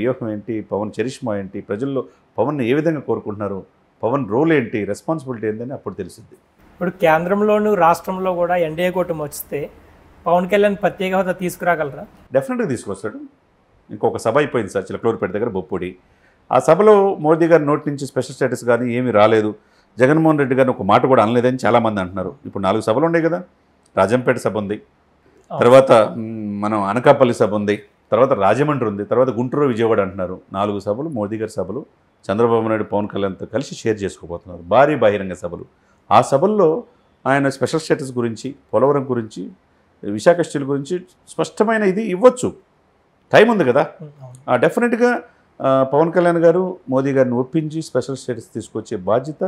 వ్యూహం ఏంటి, పవన్ చరిష్మా ఏంటి, ప్రజల్లో పవన్ని ఏ విధంగా కోరుకుంటున్నారు, పవన్ రోల్ ఏంటి, రెస్పాన్సిబిలిటీ ఏంటని అప్పుడు తెలిసింది. ఇప్పుడు కేంద్రంలోనూ రాష్ట్రంలో కూడా ఎన్డీఏ కూటమి వస్తే పవన్ కళ్యాణ్ ప్రత్యేక హోదా తీసుకురాగలరా? డెఫినెట్గా తీసుకొస్తాడు. ఇంకొక సభ అయిపోయింది సార్ చిలకలూరుపేట దగ్గర బొప్పొడి. ఆ సభలో మోదీ గారి నోటి నుంచి స్పెషల్ స్టేటస్ కానీ ఏమీ రాలేదు. జగన్మోహన్ రెడ్డి గారిని ఒక మాట కూడా అనలేదని చాలామంది అంటున్నారు. ఇప్పుడు 4 సభలు ఉన్నాయి కదా. రాజంపేట సభ ఉంది, తర్వాత మనం అనకాపల్లి సభ ఉంది, తర్వాత రాజమండ్రి ఉంది, తర్వాత గుంటూరు, విజయవాడ అంటున్నారు. 4 సభలు మోదీ గారి సభలు చంద్రబాబు నాయుడు పవన్ కళ్యాణ్తో కలిసి షేర్ చేసుకోబోతున్నారు. భారీ బహిరంగ సభలు. ఆ సభల్లో ఆయన స్పెషల్ స్టేటస్ గురించి, పోలవరం గురించి, విశాఖ స్టీల్ గురించి స్పష్టమైన ఇది ఇవ్వచ్చు. టైం ఉంది కదా. డెఫినెట్గా పవన్ కళ్యాణ్ గారు మోదీ గారిని ఒప్పించి స్పెషల్ స్టేటస్ తీసుకొచ్చే బాధ్యత,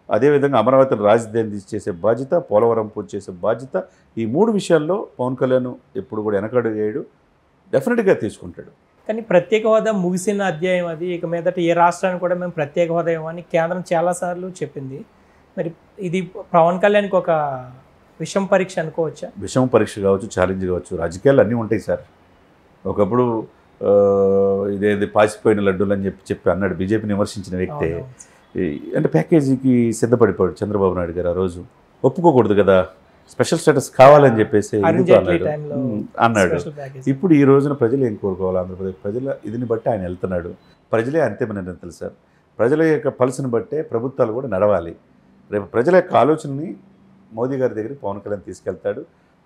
అదేవిధంగా అమరావతిని రాజధాని చేసే బాధ్యత, పోలవరం పూర్తి చేసే బాధ్యత, ఈ 3 విషయాల్లో పవన్ కళ్యాణ్ ఎప్పుడు కూడా వెనకడుగు వేయడు, డెఫినెట్గా తీసుకుంటాడు. కానీ ప్రత్యేక హోదా ముగిసిన అధ్యాయం అది. ఇక మీదట ఏ రాష్ట్రానికి కూడా మేము ప్రత్యేక హోదా ఇవ్వమని కేంద్రం చాలాసార్లు చెప్పింది. మరి ఇది పవన్ కళ్యాణ్కి ఒక విషం పరీక్ష అనుకోవచ్చా? విషమ పరీక్ష కావచ్చు, ఛాలెంజ్ కావచ్చు, రాజకీయాలు అన్నీ ఉంటాయి సార్. ఒకప్పుడు ఇదేది పాసిపోయిన లడ్డూలు అని చెప్పి అన్నాడు బీజేపీని విమర్శించిన వ్యక్తే. అంటే ప్యాకేజీకి సిద్ధపడిపోయాడు చంద్రబాబు నాయుడు గారు. ఆ రోజు ఒప్పుకోకూడదు కదా, స్పెషల్ స్టేటస్ కావాలని చెప్పేసి అన్నాడు. ఇప్పుడు ఈ రోజున ప్రజలు ఏం కోరుకోవాలి? ఆంధ్రప్రదేశ్ ప్రజల ఇదిని బట్టి ఆయన వెళ్తున్నాడు. ప్రజలే అంతిమ నిర్ణయం సార్. ప్రజల యొక్క పల్స్ని బట్టే ప్రభుత్వాలు కూడా నడవాలి. రేపు ప్రజల యొక్క ఆలోచనని మోదీ గారి దగ్గరికి పవన్ కళ్యాణ్ తీసుకెళ్తాడు,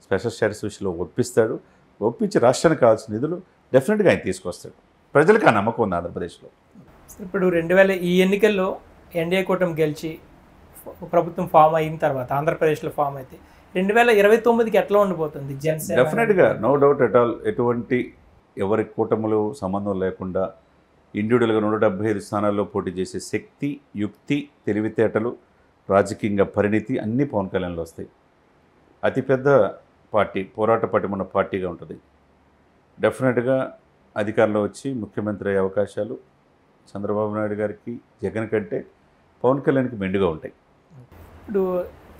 స్పెషల్ స్టేటస్ విషయంలో ఒప్పిస్తాడు. ఒప్పించి రాష్ట్రానికి కావాల్సిన నిధులు డెఫినెట్గా ఆయన తీసుకొస్తాడు. ప్రజలకు ఆ నమ్మకం ఉంది ఆంధ్రప్రదేశ్లో. ఇప్పుడు 2000 ఈ ఎన్నికల్లో ఎన్డీఏ కూటమి గెలిచి ప్రభుత్వం ఫామ్ అయిన తర్వాత ఆంధ్రప్రదేశ్లో ఫామ్ అయితే 2029కి ఎట్లా ఉండిపోతుంది జనసేన? డెఫినెట్గా నో డౌట్ ఎట్ ఆల్. ఎటువంటి ఎవరి కూటములు సంబంధం లేకుండా ఇండివిజువల్గా 175 స్థానాల్లో పోటీ చేసే శక్తి, యుక్తి, తెలివితేటలు, రాజకీయంగా పరిణితి అన్నీ పవన్ కళ్యాణ్లో వస్తాయి. అతిపెద్ద పార్టీ, పోరాట పటిమన్న పార్టీగా ఉంటుంది. డెఫినెట్గా అధికారంలో వచ్చి ముఖ్యమంత్రి అయ్యే అవకాశాలు చంద్రబాబు నాయుడు గారికి, జగన్ కంటే పవన్ కళ్యాణ్కి మెండుగా ఉంటాయి. ఇప్పుడు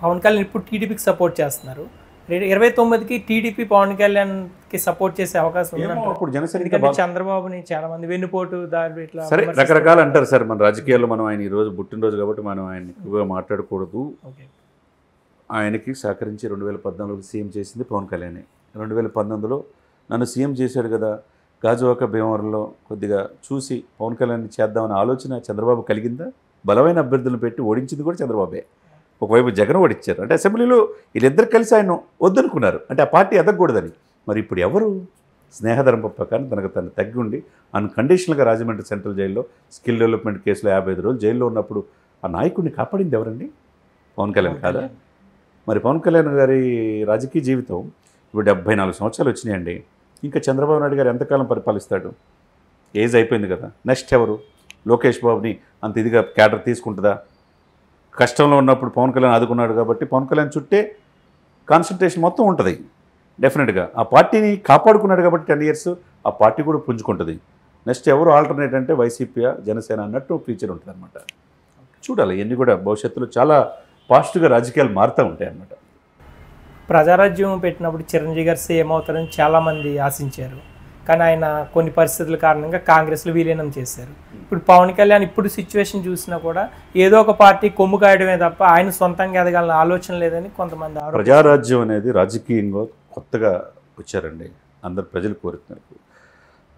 పవన్ కళ్యాణ్ ఇప్పుడు టీడీపీకి సపోర్ట్ చేస్తున్నారు. 29కి టీడీపీ పవన్ కళ్యాణ్కి సపోర్ట్ చేసే అవకాశం ఉంది. అప్పుడు జనసేన చంద్రబాబుని చాలా మంది వెన్నుపోటు దారి ఇట్లా సరే రకరకాలు అంటారు సార్. మన రాజకీయాల్లో మనం ఆయన ఈరోజు పుట్టినరోజు కాబట్టి మనం ఆయన ఎక్కువగా మాట్లాడకూడదు. ఆయనకి సహకరించి 2014లో సీఎం చేసింది పవన్ కళ్యాణ్. 2019లో నన్ను సీఎం చేశాడు కదా, గాజువాక భీమవరంలో కొద్దిగా చూసి పవన్ కళ్యాణ్ చేద్దామనే ఆలోచన చంద్రబాబు కలిగిందా? బలమైన అభ్యర్థులను పెట్టి ఓడించింది కూడా చంద్రబాబే. ఒకవైపు జగన్ ఓడించారు. అంటే అసెంబ్లీలో వీళ్ళిద్దరు కలిసి ఆయన వద్దనుకున్నారు, అంటే ఆ పార్టీ ఎదగకూడదని. మరి ఇప్పుడు ఎవరు స్నేహధర్మ ప్రకారం తను తగ్గి ఉండి అన్కండిషనల్గా రాజమండ్రి సెంట్రల్ జైల్లో స్కిల్ డెవలప్మెంట్ కేసులో 55 రోజులు జైల్లో ఉన్నప్పుడు ఆ నాయకుడిని కాపాడింది ఎవరండి? పవన్ కళ్యాణ్ కాదా? మరి పవన్ కళ్యాణ్ గారి రాజకీయ జీవితం ఇప్పుడు 74 సంవత్సరాలు వచ్చినాయండి. ఇంకా చంద్రబాబు నాయుడు గారు ఎంతకాలం పరిపాలిస్తాడు? ఏజ్ అయిపోయింది కదా. నెక్స్ట్ ఎవరు? లోకేష్ బాబుని అంత ఇదిగా క్యాడర్ తీసుకుంటుందా? కష్టంలో ఉన్నప్పుడు పవన్ కళ్యాణ్ ఆదుకున్నాడు కాబట్టి పవన్ కళ్యాణ్ చుట్టే కాన్సన్ట్రేషన్ మొత్తం ఉంటుంది. డెఫినెట్గా ఆ పార్టీని కాపాడుకున్నాడు కాబట్టి 10 ఇయర్స్ ఆ పార్టీ కూడా పుంజుకుంటుంది. నెక్స్ట్ ఎవరు ఆల్టర్నేట్ అంటే వైసీపీ, జనసేన అన్నట్టు ఫ్యూచర్ ఉంటుంది అనమాట. చూడాలి, ఇవన్నీ కూడా భవిష్యత్తులో చాలా పాజిటివ్గా రాజకీయాలు మారుతూ ఉంటాయి అన్నమాట. ప్రజారాజ్యం పెట్టినప్పుడు చిరంజీవి గారు సీఎం అవుతారని చాలామంది ఆశించారు. కానీ ఆయన కొన్ని పరిస్థితుల కారణంగా కాంగ్రెస్లో విలీనం చేశారు. ఇప్పుడు పవన్ కళ్యాణ్ ఇప్పుడు సిచ్యువేషన్ చూసినా కూడా ఏదో ఒక పార్టీ కొమ్ము కాయడమే తప్ప ఆయన సొంతంగా ఎదగాలని ఆలోచన లేదని కొంతమంది. ప్రజారాజ్యం అనేది రాజకీయంగా కొత్తగా వచ్చారండి, అందరు ప్రజలు కోరుతున్నారు.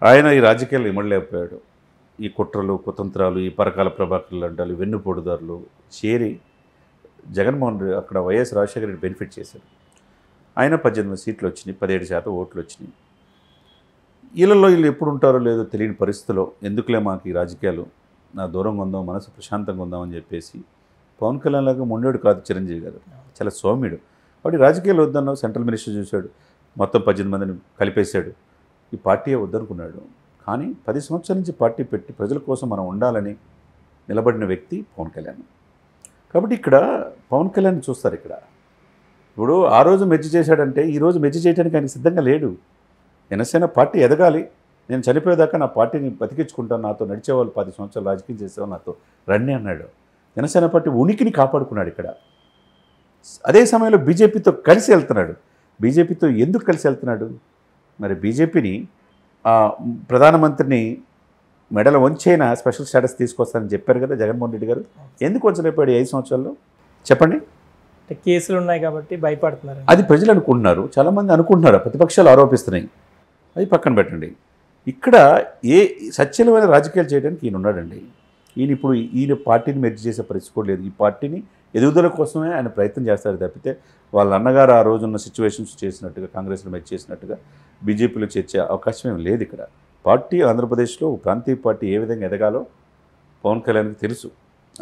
ఆయన ఈ రాజకీయాలు ఇమడలేకపోయాడు. ఈ కుట్రలు, కుతంత్రాలు, ఈ పరకాల ప్రభాకర్లు అంటారు, వెన్నుపోటుదారులు చేరి జగన్మోహన్ రెడ్డి అక్కడ వైఎస్ రాజశేఖర రెడ్డి బెనిఫిట్ చేశారు. ఆయన 18 సీట్లు వచ్చినాయి, 17% ఓట్లు వచ్చినాయి. వీళ్ళల్లో వీళ్ళు ఎప్పుడు ఉంటారో లేదో తెలియని పరిస్థితిలో ఎందుకులే మాకు ఈ రాజకీయాలు, నా దూరంగా ఉందాం, మనసు ప్రశాంతంగా ఉందామని చెప్పేసి పవన్ కళ్యాణ్ లాగా మొండేడు కాదు చిరంజీవి గారు, చాలా సౌమ్యుడు. కాబట్టి రాజకీయాలు వద్దన్నావు, సెంట్రల్ మినిస్టర్ చూశాడు, మొత్తం 18 మందిని కలిపేశాడు. ఈ పార్టీయే వద్దనుకున్నాడు. కానీ 10 సంవత్సరాల నుంచి పార్టీ పెట్టి ప్రజల కోసం మనం ఉండాలని నిలబడిన వ్యక్తి పవన్ కళ్యాణ్. కాబట్టి ఇక్కడ పవన్ కళ్యాణ్ చూస్తారు. ఇక్కడ ఇప్పుడు ఆ రోజు మెచ్చి చేశాడంటే ఈ రోజు మెచ్చి చేయడానికి ఆయన సిద్ధంగా లేడు. జనసేన పార్టీ ఎదగాలి, నేను చనిపోయేదాకా నా పార్టీని బతికించుకుంటాను, నాతో నడిచేవాళ్ళు 10 సంవత్సరాలు రాజకీయం చేసేవాళ్ళు నాతో రండి అన్నాడు. జనసేన పార్టీ ఉనికిని కాపాడుకున్నాడు ఇక్కడ. అదే సమయంలో బీజేపీతో కలిసి వెళ్తున్నాడు. బీజేపీతో ఎందుకు కలిసి వెళ్తున్నాడు? మరి బీజేపీని ప్రధానమంత్రిని మెడల వంచైనా స్పెషల్ స్టేటస్ తీసుకొస్తానని చెప్పారు కదా జగన్మోహన్ రెడ్డి గారు. ఎందుకు వంచలేపాడు 5 సంవత్సరాల్లో చెప్పండి? కేసులు ఉన్నాయి కాబట్టి భయపడుతున్నారు. అది ప్రజలు అనుకుంటున్నారు, చాలామంది అనుకుంటున్నారు, ప్రతిపక్షాలు ఆరోపిస్తున్నాయి. అది పక్కన పెట్టండి. ఇక్కడ ఏ సత్యమైన రాజకీయాలు చేయడానికి ఈయన ఉన్నాడండి. ఈయన పార్టీని మెర్జ్ చేసే పరిస్థితి కూడా లేదు. ఈ పార్టీని ఎదుగుదల కోసమే ఆయన ప్రయత్నం చేస్తారు తప్పితే వాళ్ళ అన్నగారు ఆ రోజున్న సిచ్యువేషన్స్ చేసినట్టుగా, కాంగ్రెస్లో మెర్జ్ చేసినట్టుగా బీజేపీలో చేర్చే అవకాశం ఏం లేదు. ఇక్కడ పార్టీ ఆంధ్రప్రదేశ్లో ప్రాంతీయ పార్టీ ఏ విధంగా ఎదగాలో పవన్ కళ్యాణ్కి తెలుసు.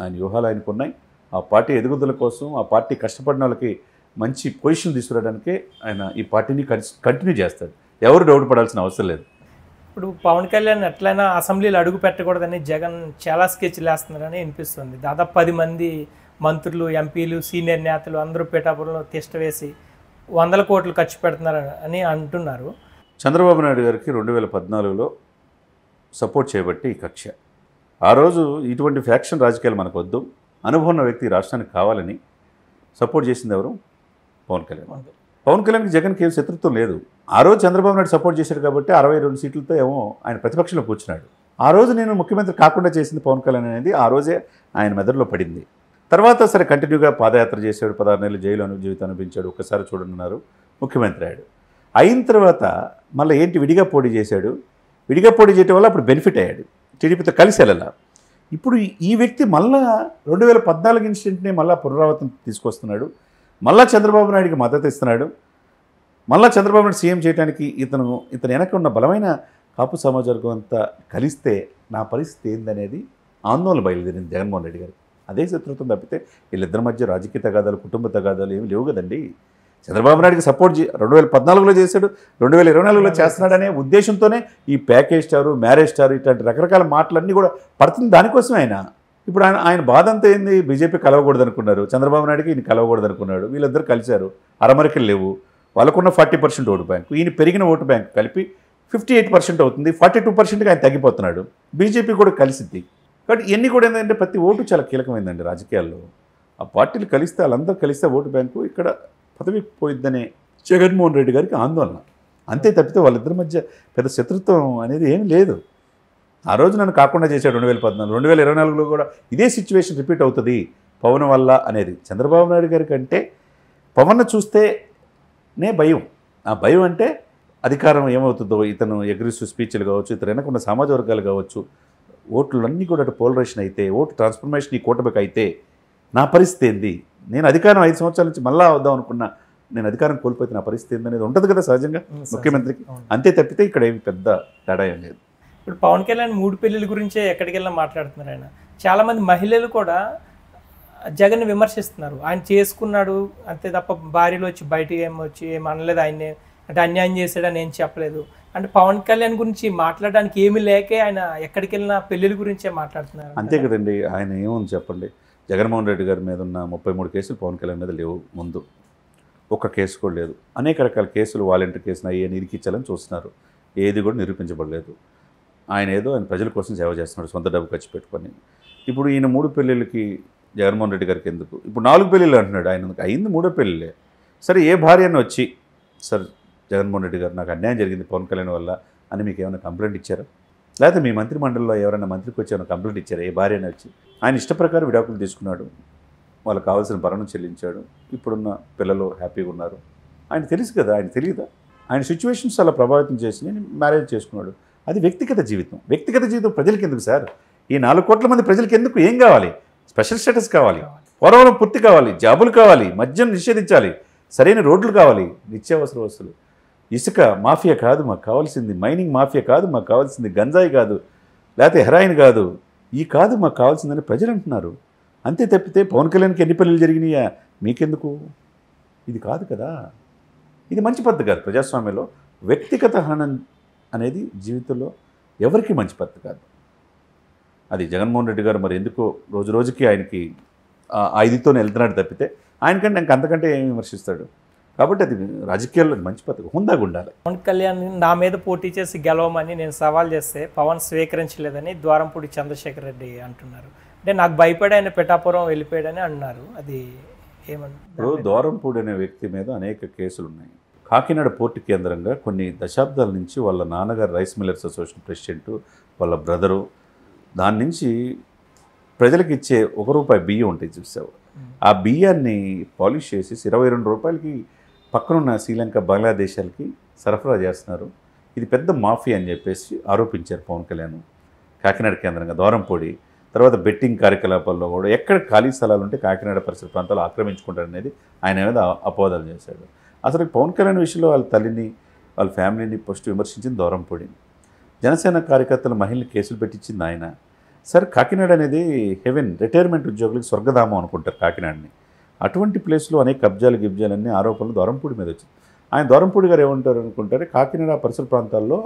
ఆయన వ్యూహాలు ఆయనకు ఉన్నాయి. ఆ పార్టీ ఎదుగుదల కోసం, ఆ పార్టీ కష్టపడిన వాళ్ళకి మంచి పొజిషన్ తీసుకురావడానికే ఆయన ఈ పార్టీని కంటిన్యూ చేస్తాడు. ఎవరు డౌట్ పడాల్సిన అవసరం లేదు. ఇప్పుడు పవన్ కళ్యాణ్ ఎట్లయినా అసెంబ్లీలో అడుగు పెట్టకూడదని జగన్ చాలా స్కెచ్లు వేస్తున్నారని అనిపిస్తుంది. దాదాపు 10 మంది మంత్రులు, ఎంపీలు, సీనియర్ నేతలు అందరూ పిఠాపురంలో తిష్ట వేసి 100 కోట్లు ఖర్చు పెడుతున్నారు అని అంటున్నారు. చంద్రబాబు నాయుడు గారికి 2014లో సపోర్ట్ చేయబట్టి ఈ కక్ష. ఆ రోజు ఇటువంటి ఫ్యాక్షన్ రాజకీయాలు మనకు వద్దు, అనుభవం ఉన్న వ్యక్తి రాష్ట్రానికి కావాలని సపోర్ట్ చేసింది ఎవరు? పవన్ కళ్యాణ్. పవన్ కళ్యాణ్కి జగన్కి ఏం శత్రుత్వం లేదు. ఆ రోజు చంద్రబాబు నాయుడు సపోర్ట్ చేశాడు కాబట్టి 62 సీట్లతో ఏమో ఆయన ప్రతిపక్షంలో కూర్చున్నాడు. ఆ రోజు నేను ముఖ్యమంత్రి కాకుండా చేసింది పవన్ కళ్యాణ్ అనేది ఆ రోజే ఆయన మెదడులో పడింది. తర్వాత సరే కంటిన్యూగా పాదయాత్ర చేశాడు, 16 నెలలు జైలు జీవితం అనిపించాడు, ఒక్కసారి చూడనున్నారు, ముఖ్యమంత్రి అయ్యాడు. అయిన తర్వాత మళ్ళీ ఏంటి విడిగా పోటీ చేశాడు. విడిగా పోటీ చేయడం వల్ల అప్పుడు బెనిఫిట్ అయ్యాడు, టీడీపీతో కలిసి వెళ్ళాల. ఇప్పుడు ఈ వ్యక్తి మళ్ళా 2014 ఇన్సిడెంట్ని మళ్ళీ పునరావృతం తీసుకొస్తున్నాడు, మళ్ళా చంద్రబాబు నాయుడికి మద్దతు ఇస్తున్నాడు, మళ్ళా చంద్రబాబు నాయుడు సీఎం చేయడానికి ఇతను వెనక ఉన్న బలమైన కాపు సమాజవర్గం అంతా కలిస్తే నా పరిస్థితి ఏందనేది ఆందోళన బయలుదేరింది జగన్మోహన్ రెడ్డి గారికి. అదే శత్రుత్వం తప్పితే వీళ్ళిద్దరి మధ్య రాజకీయ తగాదాలు, కుటుంబ తగాదాలు ఏమి లేవు కదండి. చంద్రబాబు నాయుడికి సపోర్ట్ 2014లో చేశాడు, 2024లో చేస్తున్నాడనే ఉద్దేశంతోనే ఈ ప్యాకేజ్ స్టారు, మ్యారేజ్ స్టార్ ఇట్లాంటి రకరకాల మాటలన్నీ కూడా పడుతుంది దానికోసం ఆయన. ఇప్పుడు ఆయన బాధ అంతా ఏంది? బీజేపీ కలవకూడదు అనుకున్నారు, చంద్రబాబు నాయుడికి ఈయన కలవకూడదు అనుకున్నాడు, వీళ్ళిద్దరు కలిశారు, అరమరికలు లేవు, వాళ్ళకున్న 40% ఓటు బ్యాంకు, ఈయన పెరిగిన ఓటు బ్యాంకు కలిపి 58% అవుతుంది, 42%కి ఆయన తగ్గిపోతున్నాడు. బీజేపీ కూడా కలిసిద్ది. కాబట్టి ఇవన్నీ కూడా ఏంటంటే ప్రతి ఓటు చాలా కీలకమైందండి రాజకీయాల్లో. ఆ పార్టీలు కలిస్తే వాళ్ళందరూ కలిస్తే ఓటు బ్యాంకు ఇక్కడ పదవి పోయిద్దనే జగన్మోహన్ రెడ్డి గారికి ఆందోళన. అంతే తప్పితే వాళ్ళిద్దరి మధ్య పెద్ద శత్రుత్వం అనేది ఏమీ లేదు. ఆ రోజు నన్ను కాకుండా చేశాడు 2014, 2024లో కూడా ఇదే సిచ్యువేషన్ రిపీట్ అవుతుంది పవన్ వల్ల అనేది చంద్రబాబు నాయుడు గారి కంటే పవన్ చూస్తేనే భయం. ఆ భయం అంటే అధికారం ఏమవుతుందో, ఇతను అగ్రెసివ్ స్పీచ్లు కావచ్చు, ఇతను వెనకున్న సామాజిక వర్గాలు కావచ్చు, ఓట్లన్నీ కూడా పోలరైజేషన్ అయితే, ఓటు ట్రాన్స్ఫర్మేషన్ ఈ కూటమికి అయితే నా పరిస్థితి ఏంది? నేను అధికారం 5 సంవత్సరాల నుంచి మళ్ళా వద్దాం అనుకున్నా, నేను అధికారం కోల్పోతే నా పరిస్థితి ఏంది అనేది ఉంటుంది కదా సహజంగా ముఖ్యమంత్రికి. అంతే తప్పితే ఇక్కడ ఏమి పెద్ద తేడా ఏం లేదు. ఇప్పుడు పవన్ కళ్యాణ్ 3 పెళ్లిళ్ళ గురించే ఎక్కడికి వెళ్ళినా మాట్లాడుతున్నారు ఆయన. చాలామంది మహిళలు కూడా జగన్ విమర్శిస్తున్నారు. ఆయన చేసుకున్నాడు అంతే తప్ప భార్యలు వచ్చి బయటికి ఏమి అనలేదు, ఆయన్ని అంటే అన్యాయం చేశాడని ఏం చెప్పలేదు. అంటే పవన్ కళ్యాణ్ గురించి మాట్లాడడానికి ఏమీ లేకే ఆయన ఎక్కడికి వెళ్ళినా పెళ్లిళ్ళ గురించే మాట్లాడుతున్నారు. అంతే కదండి. ఆయన ఏముంది చెప్పండి, జగన్మోహన్ రెడ్డి గారి మీద ఉన్న 33 కేసులు పవన్ కళ్యాణ్ మీద లేవు, ముందు ఒక్క కేసు కూడా లేదు. అనేక రకాల కేసులు వాలంటీర్ కేసులు అయ్యే నిరికించాలని చూస్తున్నారు, ఏది కూడా నిరూపించబడలేదు. ఆయన ఏదో ఆయన ప్రజల కోసం సేవ చేస్తున్నాడు, సొంత డబ్బు ఖర్చు పెట్టుకొని. ఇప్పుడు ఈయన 3 పెళ్ళిళ్ళకి జగన్మోహన్ రెడ్డి గారికి ఎందుకు? ఇప్పుడు 4 పెళ్ళిళ్ళు అంటున్నాడు ఆయన, అయింది 3వ పెళ్ళిళ్ళే. సరే ఏ భార్య అని వచ్చి సార్ జగన్మోహన్ రెడ్డి గారు నాకు అన్యాయం జరిగింది పవన్ కళ్యాణ్ వల్ల అని మీకు ఏమైనా కంప్లైంట్ ఇచ్చారా? లేకపోతే మీ మంత్రిమండలిలో ఎవరైనా మంత్రికి వచ్చి ఏమైనా కంప్లైంట్ ఇచ్చారా? ఏ భార్య అని వచ్చి ఆయన ఇష్ట ప్రకారం విడాకులు తీసుకున్నాడు, వాళ్ళకి కావాల్సిన భరణం చెల్లించాడు, ఇప్పుడున్న పిల్లలు హ్యాపీగా ఉన్నారు. ఆయన తెలుసు కదా, ఆయన తెలియదా? ఆయన సిచ్యువేషన్స్ అలా ప్రభావితం చేసి నేను మ్యారేజ్ చేసుకున్నాడు. అది వ్యక్తిగత జీవితం. వ్యక్తిగత జీవితం ప్రజలకి ఎందుకు సార్? ఈ 4 కోట్ల మంది ప్రజలకి ఎందుకు? ఏం కావాలి? స్పెషల్ స్టేటస్ కావాలి, పోలవరం పూర్తి కావాలి, జాబులు కావాలి, మద్యం నిషేధించాలి, సరైన రోడ్లు కావాలి, నిత్యావసర వస్తువులు. ఇసుక మాఫియా కాదు మాకు కావాల్సింది, మైనింగ్ మాఫియా కాదు మాకు కావాల్సింది, గంజాయి కాదు, లేకపోతే హెరాయిన్ కాదు, ఈ కాదు మాకు కావాల్సిందని ప్రజలు అంటున్నారు. అంతే తప్పితే పవన్ కళ్యాణ్కి ఎన్ని పెళ్ళిళ్ళు జరిగినాయా మీకెందుకు? ఇది కాదు కదా, ఇది మంచి పద్ధతి కాదు. ప్రజాస్వామ్యంలో వ్యక్తిగత హననం అనేది జీవితంలో ఎవరికి మంచి పద్ధతి కాదు. అది జగన్మోహన్ రెడ్డి గారు మరి ఎందుకో రోజు రోజుకి ఆయనకి ఆ ఇదితోనే వెళ్తున్నాడు తప్పితే ఆయనకంటే ఇంక అంతకంటే ఏమి విమర్శిస్తాడు. కాబట్టి అది రాజకీయాల్లో మంచి పద్ధతి, హుందాగా ఉండాలి. పవన్ కళ్యాణ్ నా మీద పోటీ చేసి గెలవమని నేను సవాల్ చేస్తే పవన్ స్వీకరించలేదని ద్వారంపూడి చంద్రశేఖర్ రెడ్డి అంటున్నారు. అంటే నాకు భయపడి ఆయన పిఠాపురం వెళ్ళిపోయాడని అన్నారు. అది ఏమంటారు? ద్వారంపూడి అనే వ్యక్తి మీద అనేక కేసులు ఉన్నాయి. కాకినాడ పోర్టు కేంద్రంగా కొన్ని దశాబ్దాల నుంచి వాళ్ళ నాన్నగారు రైస్ మిల్లర్స్ అసోసియేషన్ ప్రెసిడెంట్, వాళ్ళ బ్రదరు, దాని నుంచి ప్రజలకు ఇచ్చే ₹1 బియ్యం ఉంటాయి చూసావు, ఆ బియ్యాన్ని పాలిష్ చేసి 22 రూపాయలకి పక్కనున్న శ్రీలంక, బంగ్లాదేశాలకి సరఫరా చేస్తున్నారు. ఇది పెద్ద మాఫియా అని చెప్పేసి ఆరోపించారు పవన్ కళ్యాణ్. కాకినాడ కేంద్రంగా ద్వారంపూడి, తర్వాత బెట్టింగ్ కార్యకలాపాల్లో కూడా ఎక్కడ ఖాళీ స్థలాలు ఉంటే కాకినాడ పరిసర ప్రాంతాలు ఆక్రమించుకుంటారనేది ఆయన మీద అపోహలు చేశాడు. అసలు పవన్ కళ్యాణ్ విషయంలో వాళ్ళ తల్లిని, వాళ్ళ ఫ్యామిలీని ఫస్ట్ విమర్శించింది ద్వారంపూడి. జనసేన కార్యకర్తలు మహిళలు కేసులు పెట్టించింది ఆయన. సరే కాకినాడ అనేది హెవెన్, రిటైర్మెంట్ ఉద్యోగులకు స్వర్గధామం అనుకుంటారు కాకినాడని. అటువంటి ప్లేస్లో అనేక గిబ్జాలన్నీ ఆరోపణలు ద్వారంపూడి మీద వచ్చింది. ఆయన ద్వారంపూడి గారు ఏమంటారు అనుకుంటారు, కాకినాడ పరిసర ప్రాంతాల్లో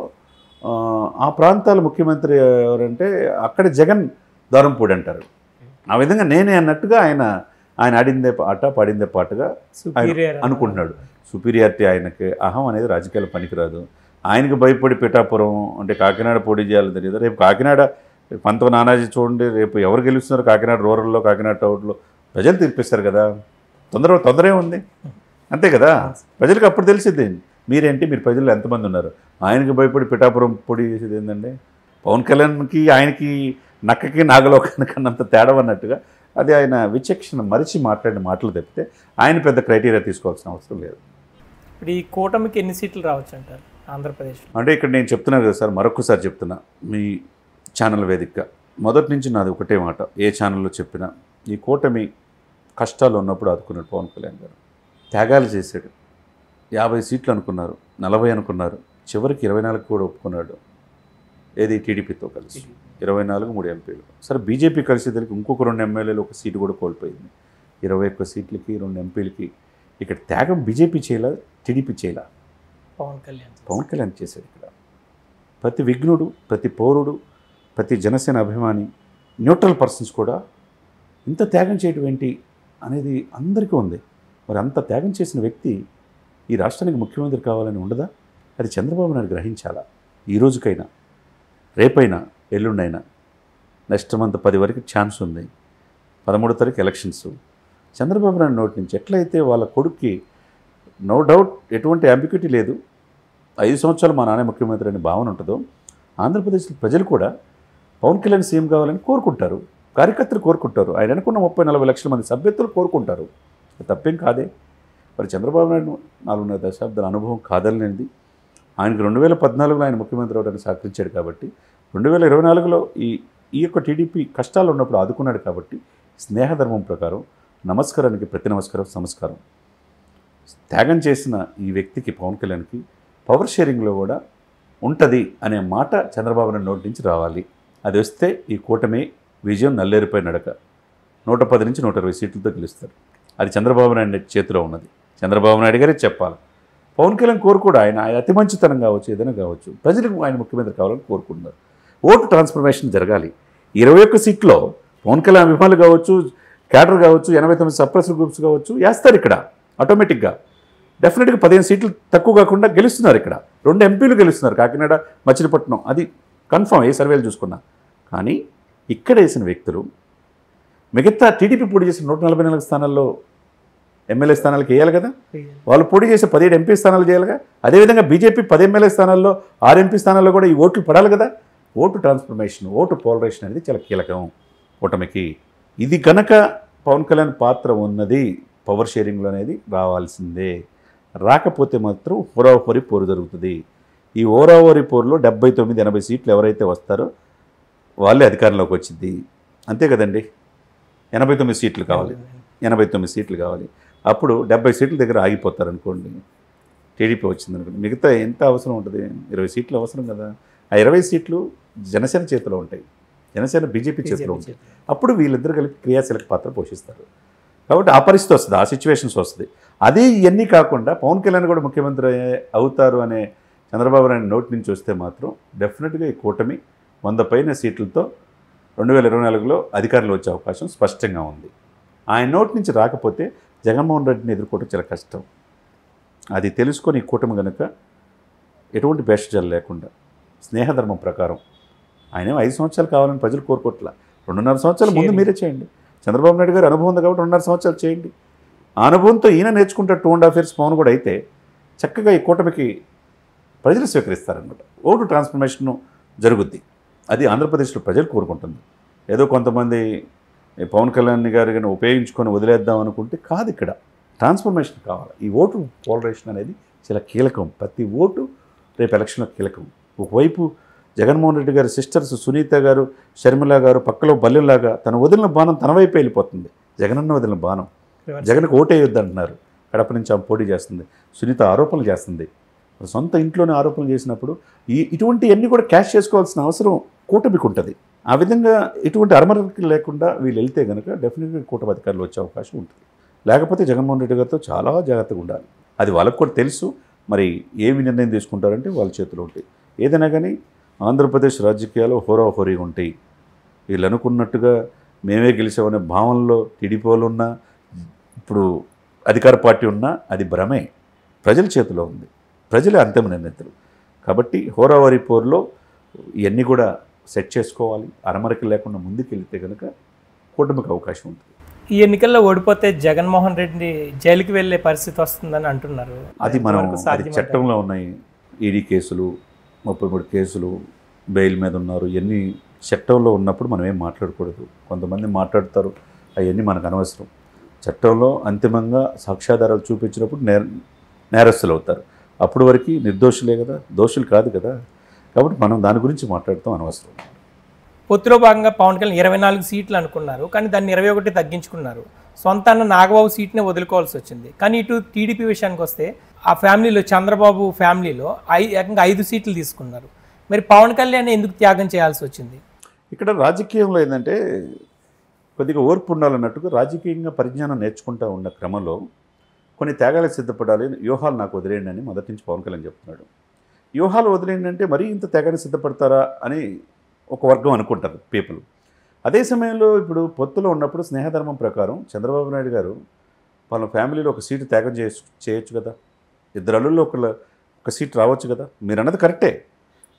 ఆ ప్రాంతాల ముఖ్యమంత్రి ఎవరంటే అక్కడ జగన్ దూరంపూడి అంటారు. ఆ విధంగా నేనే అన్నట్టుగా ఆయన ఆడిందే పాట పాడిందే పాటగా ఆయన Superior అనుకుంటున్నాడు. సుపీరియారిటీ ఆయనకి అహం అనేది రాజకీయాలు పనికిరాదు. ఆయనకి భయపడి పిఠాపురం అంటే కాకినాడ పోటీ చేయాలని తెలియదు. రేపు కాకినాడ పంతో నానాజీ చూడండి, రేపు ఎవరు గెలుస్తున్నారు కాకినాడ రూరల్లో, కాకినాడ టౌన్లో ప్రజలు తీర్పిస్తారు కదా. తొందరే ఉంది, అంతే కదా. ప్రజలకు అప్పుడు తెలిసిద్ది మీరేంటి, మీరు ప్రజలు ఎంతమంది ఉన్నారు. ఆయనకి భయపడి పిఠాపురం పొడి చేసేది ఏంటంటే పవన్ కళ్యాణ్కి ఆయనకి నక్కకి నాగలోకానికి అన్నంత తేడా అన్నట్టుగా అది ఆయన విచక్షణ మరిచి మాట్లాడిన మాటలు తప్పితే ఆయన పెద్ద క్రైటీరియా తీసుకోవాల్సిన అవసరం లేదు. ఇప్పుడు ఈ కూటమికి ఎన్ని సీట్లు రావచ్చు అంటారు ఆంధ్రప్రదేశ్? అంటే ఇక్కడ నేను చెప్తున్నాను కదా సార్, మరొకసారి చెప్తున్నా మీ ఛానల్ వేదికగా, మొదటి నుంచి నాది ఒకటే మాట, ఏ ఛానల్లో చెప్పినా ఈ కూటమి కష్టాలు ఉన్నప్పుడు ఆదుకున్నాడు పవన్ కళ్యాణ్ గారు. త్యాగాలు చేశాడు. 50 సీట్లు అనుకున్నారు, 40 అనుకున్నారు, చివరికి 24 కూడా ఒప్పుకున్నాడు. ఏది టీడీపీతో కలిసి 24, 3 ఎంపీలు. సరే బీజేపీ కలిసేదానికి ఇంకొక 2 ఎమ్మెల్యేలు ఒక సీటు కూడా కోల్పోయింది. 21 సీట్లకి 2 ఎంపీలకి. ఇక్కడ త్యాగం బీజేపీ చేయాల, టీడీపీ చేయాల, పవన్ కళ్యాణ్ చేశాడు. ఇక్కడ ప్రతి విఘ్నుడు, ప్రతి పౌరుడు, ప్రతి జనసేన అభిమాని, న్యూట్రల్ పర్సన్స్ కూడా ఇంత త్యాగం చేయడం ఏంటి అనేది అందరికీ ఉంది. మరి అంత త్యాగం చేసిన వ్యక్తి ఈ రాష్ట్రానికి ముఖ్యమంత్రి కావాలని ఉండదా? అది చంద్రబాబు నాయుడు గ్రహించాలా. ఈ రోజుకైనా, రేపైనా, ఎల్లుండైనా. నెక్స్ట్ మంత్ 10 వరకు ఛాన్స్ ఉంది. 13వ తారీఖు ఎలక్షన్స్. చంద్రబాబు నాయుడు నోటి నుంచి ఎట్లయితే వాళ్ళ కొడుక్కి నో డౌట్ ఎటువంటి అంబిక్యూటీ లేదు, 5 సంవత్సరాలు మా నాన్న ముఖ్యమంత్రి అనే భావన ఉంటుందో, ఆంధ్రప్రదేశ్ ప్రజలు కూడా పవన్ కళ్యాణ్ సీఎం కావాలని కోరుకుంటారు, కార్యకర్తలు కోరుకుంటారు, ఆయన అనుకున్న 30-40 లక్షల మంది సభ్యత్తులు కోరుకుంటారు. తప్పేం కాదే. మరి చంద్రబాబు నాయుడు 4.5 దశాబ్దాల అనుభవం కాదనేది. ఆయనకు 2014లో ఆయన ముఖ్యమంత్రి అవడానికి సహకరించాడు కాబట్టి, 2024లో ఈ యొక్క టీడీపీ కష్టాలు ఉన్నప్పుడు ఆదుకున్నాడు కాబట్టి, స్నేహధర్మం ప్రకారం నమస్కారానికి ప్రతి నమస్కారం సంస్కారం. త్యాగం చేసిన ఈ వ్యక్తికి, పవన్ కళ్యాణ్కి పవర్ షేరింగ్లో కూడా ఉంటుంది అనే మాట చంద్రబాబు నాయుడు నోటి నుంచి రావాలి. అది వస్తే ఈ కూటమి విజయం నల్లేరుపై నడక. 110 నుంచి 120 సీట్లతో గెలుస్తారు. అది చంద్రబాబు నాయుడు చేతిలో ఉన్నది. చంద్రబాబు నాయుడు గారే చెప్పాలి. పవన్ కళ్యాణ్ కోరుకోడు, ఆయన అతి మంచితనం కావచ్చు, ఏదైనా కావచ్చు, ప్రజలకు ఆయన ముఖ్యమంత్రి కావాలని కోరుకుంటున్నారు. ఓటు ట్రాన్స్ఫర్మేషన్ జరగాలి. 21 సీట్లో పవన్ కళ్యాణ్ అభిమానులు కావచ్చు, క్యాడర్ కావచ్చు, 89 సప్రెసర్ గ్రూప్స్ కావచ్చు వేస్తారు. ఇక్కడ ఆటోమేటిక్గా డెఫినెట్గా 15 సీట్లు తక్కువ కాకుండా గెలుస్తున్నారు. ఇక్కడ 2 ఎంపీలు గెలుస్తున్నారు, కాకినాడ, మచిలీపట్నం. అది కన్ఫామ్, ఏ సర్వేలు చూసుకున్నా. కానీ ఇక్కడ వేసిన వ్యక్తులు మిగతా టీడీపీ పోటీ చేసిన 144 స్థానాల్లో ఎమ్మెల్యే స్థానాలకు వేయాలి కదా. వాళ్ళు పోటీ చేసే 17 ఎంపీ స్థానాలు చేయాలిగా. అదేవిధంగా బీజేపీ 10 ఎమ్మెల్యే స్థానాల్లో 6 ఎంపీ స్థానాల్లో కూడా ఈ ఓట్లు పడాలి కదా. ఓటు ట్రాన్స్ఫర్మేషన్, ఓటు పోలరైజేషన్ అనేది చాలా కీలకం కూటమికి. ఇది కనుక పవన్ కళ్యాణ్ పాత్ర ఉన్నది, పవర్ షేరింగ్లో అనేది రావాల్సిందే. రాకపోతే మాత్రం హోరాహోరీ పోరు జరుగుతుంది. ఈ హోరాహోరీ పోరులో 79-80 సీట్లు ఎవరైతే వస్తారో వాళ్ళే అధికారంలోకి వచ్చింది. అంతే కదండి. 89 సీట్లు కావాలి, 89 సీట్లు కావాలి. అప్పుడు 70 సీట్ల దగ్గర ఆగిపోతారు అనుకోండి. టీడీపీ వచ్చింది అనుకోండి, మిగతా ఎంత అవసరం ఉంటుంది? 20 సీట్లు అవసరం కదా. ఆ 20 సీట్లు జనసేన చేతిలో ఉంటాయి, జనసేన బీజేపీ చేతిలో ఉంటాయి. అప్పుడు వీళ్ళిద్దరు కలిపి క్రియాశీలక పాత్ర పోషిస్తారు. కాబట్టి ఆ పరిస్థితి వస్తుంది, ఆ సిచ్యువేషన్స్ వస్తుంది. అది ఇవన్నీ కాకుండా పవన్ కళ్యాణ్ కూడా ముఖ్యమంత్రి అవుతారు అనే చంద్రబాబు నాయుడు నోటి నుంచి వస్తే మాత్రం డెఫినెట్గా ఈ కూటమి 100 పైన సీట్లతో 2024లో అధికారంలో వచ్చే అవకాశం స్పష్టంగా ఉంది. ఆయన నోటి నుంచి రాకపోతే జగన్మోహన్ రెడ్డిని ఎదుర్కోవడం చాలా కష్టం. అది తెలుసుకొని ఈ కూటమి కనుక ఎటువంటి భేషజాలు లేకుండా స్నేహధర్మం ప్రకారం, ఆయన 5 సంవత్సరాలు కావాలని ప్రజలు కోరుకోవట్లా. 2.5 సంవత్సరాల ముందు మీరే చేయండి. చంద్రబాబు నాయుడు గారు అనుభవం ఉంది కాబట్టి 2.5 సంవత్సరాలు చేయండి. ఆ అనుభవంతో ఈయన నేర్చుకుంటారు. 2.5 years పవన్ కూడా అయితే చక్కగా ఈ కూటమికి ప్రజలు స్వీకరిస్తారనమాట. ఓటు ట్రాన్స్ఫర్మేషన్ జరుగుద్ది. అది ఆంధ్రప్రదేశ్లో ప్రజలు కోరుకుంటుంది. ఏదో కొంతమంది పవన్ కళ్యాణ్ గారు కానీ ఉపయోగించుకొని వదిలేద్దాం అనుకుంటే కాదు. ఇక్కడ ట్రాన్స్ఫర్మేషన్ కావాలి. ఈ ఓటు పోలరైజేషన్ అనేది చాలా కీలకం. ప్రతి ఓటు రేపు ఎలక్షన్లో కీలకం. ఒకవైపు జగన్మోహన్ రెడ్డి గారి సిస్టర్స్ సునీత గారు, షర్మిల గారు పక్కలో బల్లెల్లాగా తన వదిలిన బాణం తన వైపు వెళ్ళిపోతుంది. జగనన్న వదిలిన బాణం. జగన్కి ఓటేయొద్దు అంటున్నారు. కడప నుంచి ఆమె పోటీ చేస్తుంది. సునీత ఆరోపణలు చేస్తుంది. సొంత ఇంట్లోనే ఆరోపణలు చేసినప్పుడు ఇటువంటివన్నీ కూడా క్యాష్ చేసుకోవాల్సిన అవసరం కూటమికి ఉంటుంది. ఆ విధంగా ఇటువంటి అరమరకి లేకుండా వీళ్ళు వెళ్తే కనుక డెఫినెట్గా కూటమి అధికారులు వచ్చే అవకాశం ఉంటుంది. లేకపోతే జగన్మోహన్ రెడ్డి గారితో చాలా జాగ్రత్తగా ఉండాలి. అది వాళ్ళకు కూడా తెలుసు. మరి ఏమి నిర్ణయం తీసుకుంటారంటే వాళ్ళ చేతిలో ఉంటాయి. ఏదైనా కానీ ఆంధ్రప్రదేశ్ రాజకీయాలు హోరాహోరీగా ఉంటాయి. వీళ్ళు అనుకున్నట్టుగా మేమే గెలిచామనే భావనలో టీడీపీ వాళ్ళు ఉన్నా, ఇప్పుడు అధికార పార్టీ ఉన్నా అది భ్రమే. ప్రజల చేతిలో ఉంది, ప్రజలే అంతిమ నిర్ణేతలు. కాబట్టి హోరాహోరీ పోరులో ఇవన్నీ కూడా సెట్ చేసుకోవాలి. అరమరకి లేకుండా ముందుకెళ్తే కనుక కూటమికి అవకాశం ఉంటుంది. ఈ ఎన్నికల్లో ఓడిపోతే జగన్మోహన్ రెడ్డి జైలుకి వెళ్ళే పరిస్థితి వస్తుందని అంటున్నారు. అది మనం అది చట్టంలో ఉన్నాయి. ఈడీ కేసులు, 33 కేసులు, బెయిల్ మీద ఉన్నారు. ఇవన్నీ చట్టంలో ఉన్నప్పుడు మనం ఏం మాట్లాడకూడదు. కొంతమంది మాట్లాడతారు, అవన్నీ మనకు అనవసరం. చట్టంలో అంతిమంగా సాక్ష్యాధారాలు చూపించినప్పుడు నేరస్తులు అవుతారు. అప్పుడు వరకు నిర్దోషులే కదా, దోషులు కాదు కదా. కాబట్టి మనం దాని గురించి మాట్లాడటం అనవసరం. పొత్తులో భాగంగా పవన్ కళ్యాణ్ 24 సీట్లు అనుకున్నారు, కానీ దాన్ని 21 తగ్గించుకున్నారు. సొంత అన్న నాగబాబు సీట్ని వదులుకోవాల్సి వచ్చింది. కానీ ఇటు టీడీపీ విషయానికి వస్తే ఆ ఫ్యామిలీలో చంద్రబాబు ఫ్యామిలీలో ఏకంగా 5 సీట్లు తీసుకున్నారు. మరి పవన్ కళ్యాణ్ ఎందుకు త్యాగం చేయాల్సి వచ్చింది? ఇక్కడ రాజకీయంలో ఏంటంటే కొద్దిగా ఓర్పు ఉండాలన్నట్టుగా రాజకీయంగా పరిజ్ఞానం నేర్చుకుంటూ ఉన్న క్రమంలో కొన్ని త్యాగాలకు సిద్ధపడాలి. వ్యూహాలు నాకు వదిలేయండి అని మొదటి నుంచి పవన్ కళ్యాణ్ చెప్తున్నాడు. వ్యూహాలు వదిలేయండి అంటే మరీ ఇంత త్యాగానికి సిద్ధపడతారా అని ఒక వర్గం అనుకుంటారు పీపుల్. అదే సమయంలో ఇప్పుడు పొత్తులో ఉన్నప్పుడు స్నేహధర్మం ప్రకారం చంద్రబాబు నాయుడు గారు వాళ్ళ ఫ్యామిలీలో ఒక సీటు త్యాగం చేయొచ్చు కదా. 2 అల్లుల్లో ఒక సీట్ రావచ్చు కదా. మీరు అన్నది కరెక్టే.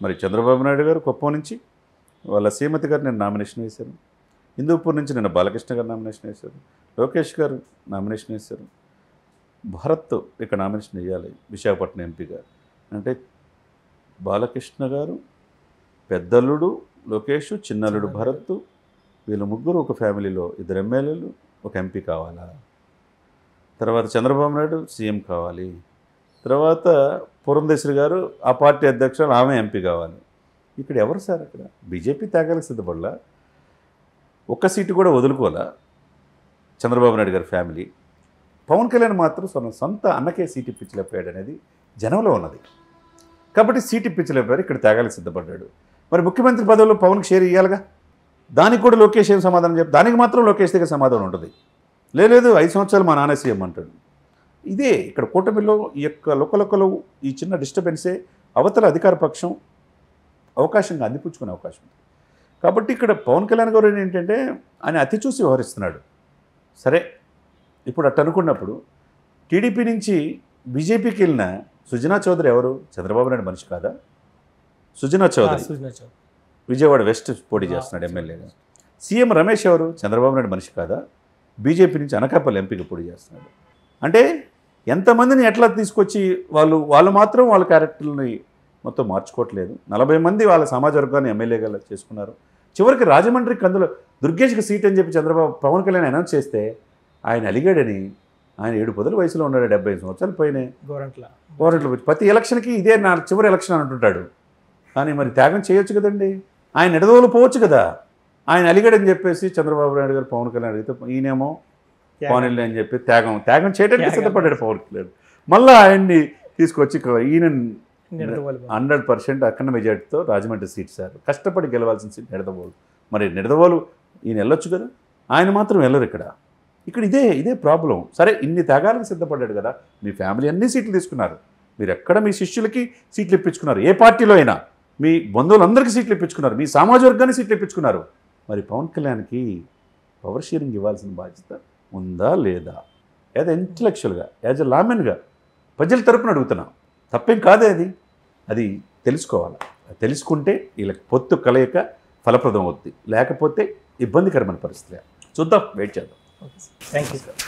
మరి చంద్రబాబు నాయుడు గారు కుప్పం నుంచి వాళ్ళ శ్రీమతి గారు నేను నామినేషన్ వేశారు. హిందూపూర్ నుంచి నిన్న బాలకృష్ణ గారు నామినేషన్ వేశారు. లోకేష్ గారు నామినేషన్ వేశారు. భరత్ ఇక్కడ నామినేషన్ వేయాలి విశాఖపట్నం ఎంపీగా. అంటే బాలకృష్ణ గారు, పెద్దల్లుడు లోకేష్, చిన్నల్లుడు భరత్, వీళ్ళు ముగ్గురు ఒక ఫ్యామిలీలో 2 ఎమ్మెల్యేలు, ఒక ఎంపీ కావాలా. తర్వాత చంద్రబాబు నాయుడు సీఎం కావాలి. తర్వాత పురంధేశ్వరి గారు ఆ పార్టీ అధ్యక్షులు, ఆమె ఎంపీ కావాలి. ఇక్కడ ఎవరు సార్? అక్కడ బీజేపీ త్యాగాలకు సిద్ధపడలా, ఒక్క సీటు కూడా వదులుకోవాలా చంద్రబాబు నాయుడు గారి ఫ్యామిలీ. పవన్ కళ్యాణ్ మాత్రం సొంత అన్నకే సీట్ ఇప్పించలేకపోయాడు అనేది జనంలో ఉన్నది. కాబట్టి సీట్ ఇప్పించలేకపోయారు, ఇక్కడ త్యాగాలకు సిద్ధపడ్డాడు. మరి ముఖ్యమంత్రి పదవిలో పవన్కి షేర్ ఇవ్వాలిగా. దానికి కూడా లోకేష్ ఏం సమాధానం చెప్పి, దానికి మాత్రం లోకేష్ దగ్గర సమాధానం ఉంటుంది. లేదు 5 సంవత్సరాలు మా నాన్న సీఎం అంటాడు. ఇదే ఇక్కడ కూటమిలో ఈ యొక్క లొక్కలొక్కలు ఈ చిన్న డిస్టర్బెన్సే అవతల అధికార పక్షం అవకాశంగా అందిపుచ్చుకునే అవకాశం ఉంది. కాబట్టి ఇక్కడ పవన్ కళ్యాణ్ గారు ఏంటంటే ఆయన అతి చూసి వ్యవహరిస్తున్నాడు. సరే, ఇప్పుడు అట్ట అనుకున్నప్పుడు టీడీపీ నుంచి బీజేపీకి వెళ్ళిన సుజనా చౌదరి ఎవరు? చంద్రబాబు నాయుడు మనిషి కాదా? సుజనా చౌదరి విజయవాడ వెస్ట్ పోటీ చేస్తున్నాడు ఎమ్మెల్యేగా. సీఎం రమేష్ ఎవరు? చంద్రబాబు నాయుడు మనిషి కాదా? బీజేపీ నుంచి అనకాపల్లి ఎంపీగా పోటీ చేస్తున్నాడు. అంటే ఎంతమందిని ఎట్లా తీసుకొచ్చి వాళ్ళు మాత్రం వాళ్ళ క్యారెక్టర్ని మొత్తం మార్చుకోవట్లేదు. 40 మంది వాళ్ళ సమాజ వర్గాన్ని ఎమ్మెల్యేగా చేసుకున్నారు. చివరికి రాజమండ్రికి అందులో దుర్గేష్కి సీట్ అని చెప్పి పవన్ కళ్యాణ్ అనౌన్స్ చేస్తే ఆయన అలిగాడని, ఆయన 7 పొదల వయసులో ఉన్నాడు, 75 సంవత్సరాలు పోయినాయి. గోరంట్ల ప్రతి ఎలక్షన్కి ఇదే నా చివరి ఎలక్షన్ అంటుంటాడు. కానీ మరి త్యాగం చేయొచ్చు కదండి. ఆయన ఎడదోలు పోవచ్చు కదా. ఆయన అలిగాడని చెప్పేసి చంద్రబాబు నాయుడు గారు పవన్ కళ్యాణ్ అడిగితే ఈయనేమో పవన్ అని చెప్పి త్యాగం చేయడానికి సిద్ధపడ్డాడు పవన్ కళ్యాణ్. మళ్ళీ ఆయన్ని తీసుకొచ్చి ఈయన 100% అఖండ మెజార్టీతో రాజమండ్రి సీట్ సార్. కష్టపడి గెలవాల్సిన సీట్ నిడదవోలు. మరి నిడదవోలు ఈయన వెళ్ళొచ్చు కదా, ఆయన మాత్రం వెళ్ళరు. ఇక్కడ ఇదే ప్రాబ్లం. సరే, ఇన్ని త్యాగాలకు సిద్ధపడ్డాడు కదా. మీ ఫ్యామిలీ అన్ని సీట్లు తీసుకున్నారు, మీరు ఎక్కడ మీ శిష్యులకి సీట్లు ఇప్పించుకున్నారు, ఏ పార్టీలో అయినా మీ బంధువులందరికీ సీట్లు ఇప్పించుకున్నారు, మీ సామాజిక వర్గాన్ని సీట్లు ఇప్పించుకున్నారు. మరి పవన్ కళ్యాణ్కి పవర్ షేరింగ్ ఇవ్వాల్సిన బాధ్యత ఉందా లేదా? యాజ్ ఇంటలెక్చువల్గా, యాజ్ ఎ లామెన్గా ప్రజల తరపున అడుగుతున్నా. తప్పేం కాదే అది తెలుసుకోవాలి. తెలుసుకుంటే వీళ్ళకి పొత్తు కలయిక ఫలప్రదం అవుతుంది. లేకపోతే ఇబ్బందికరమైన పరిస్థితి. చూద్దాం, వెయిట్ చేద్దాం. Thank you sir.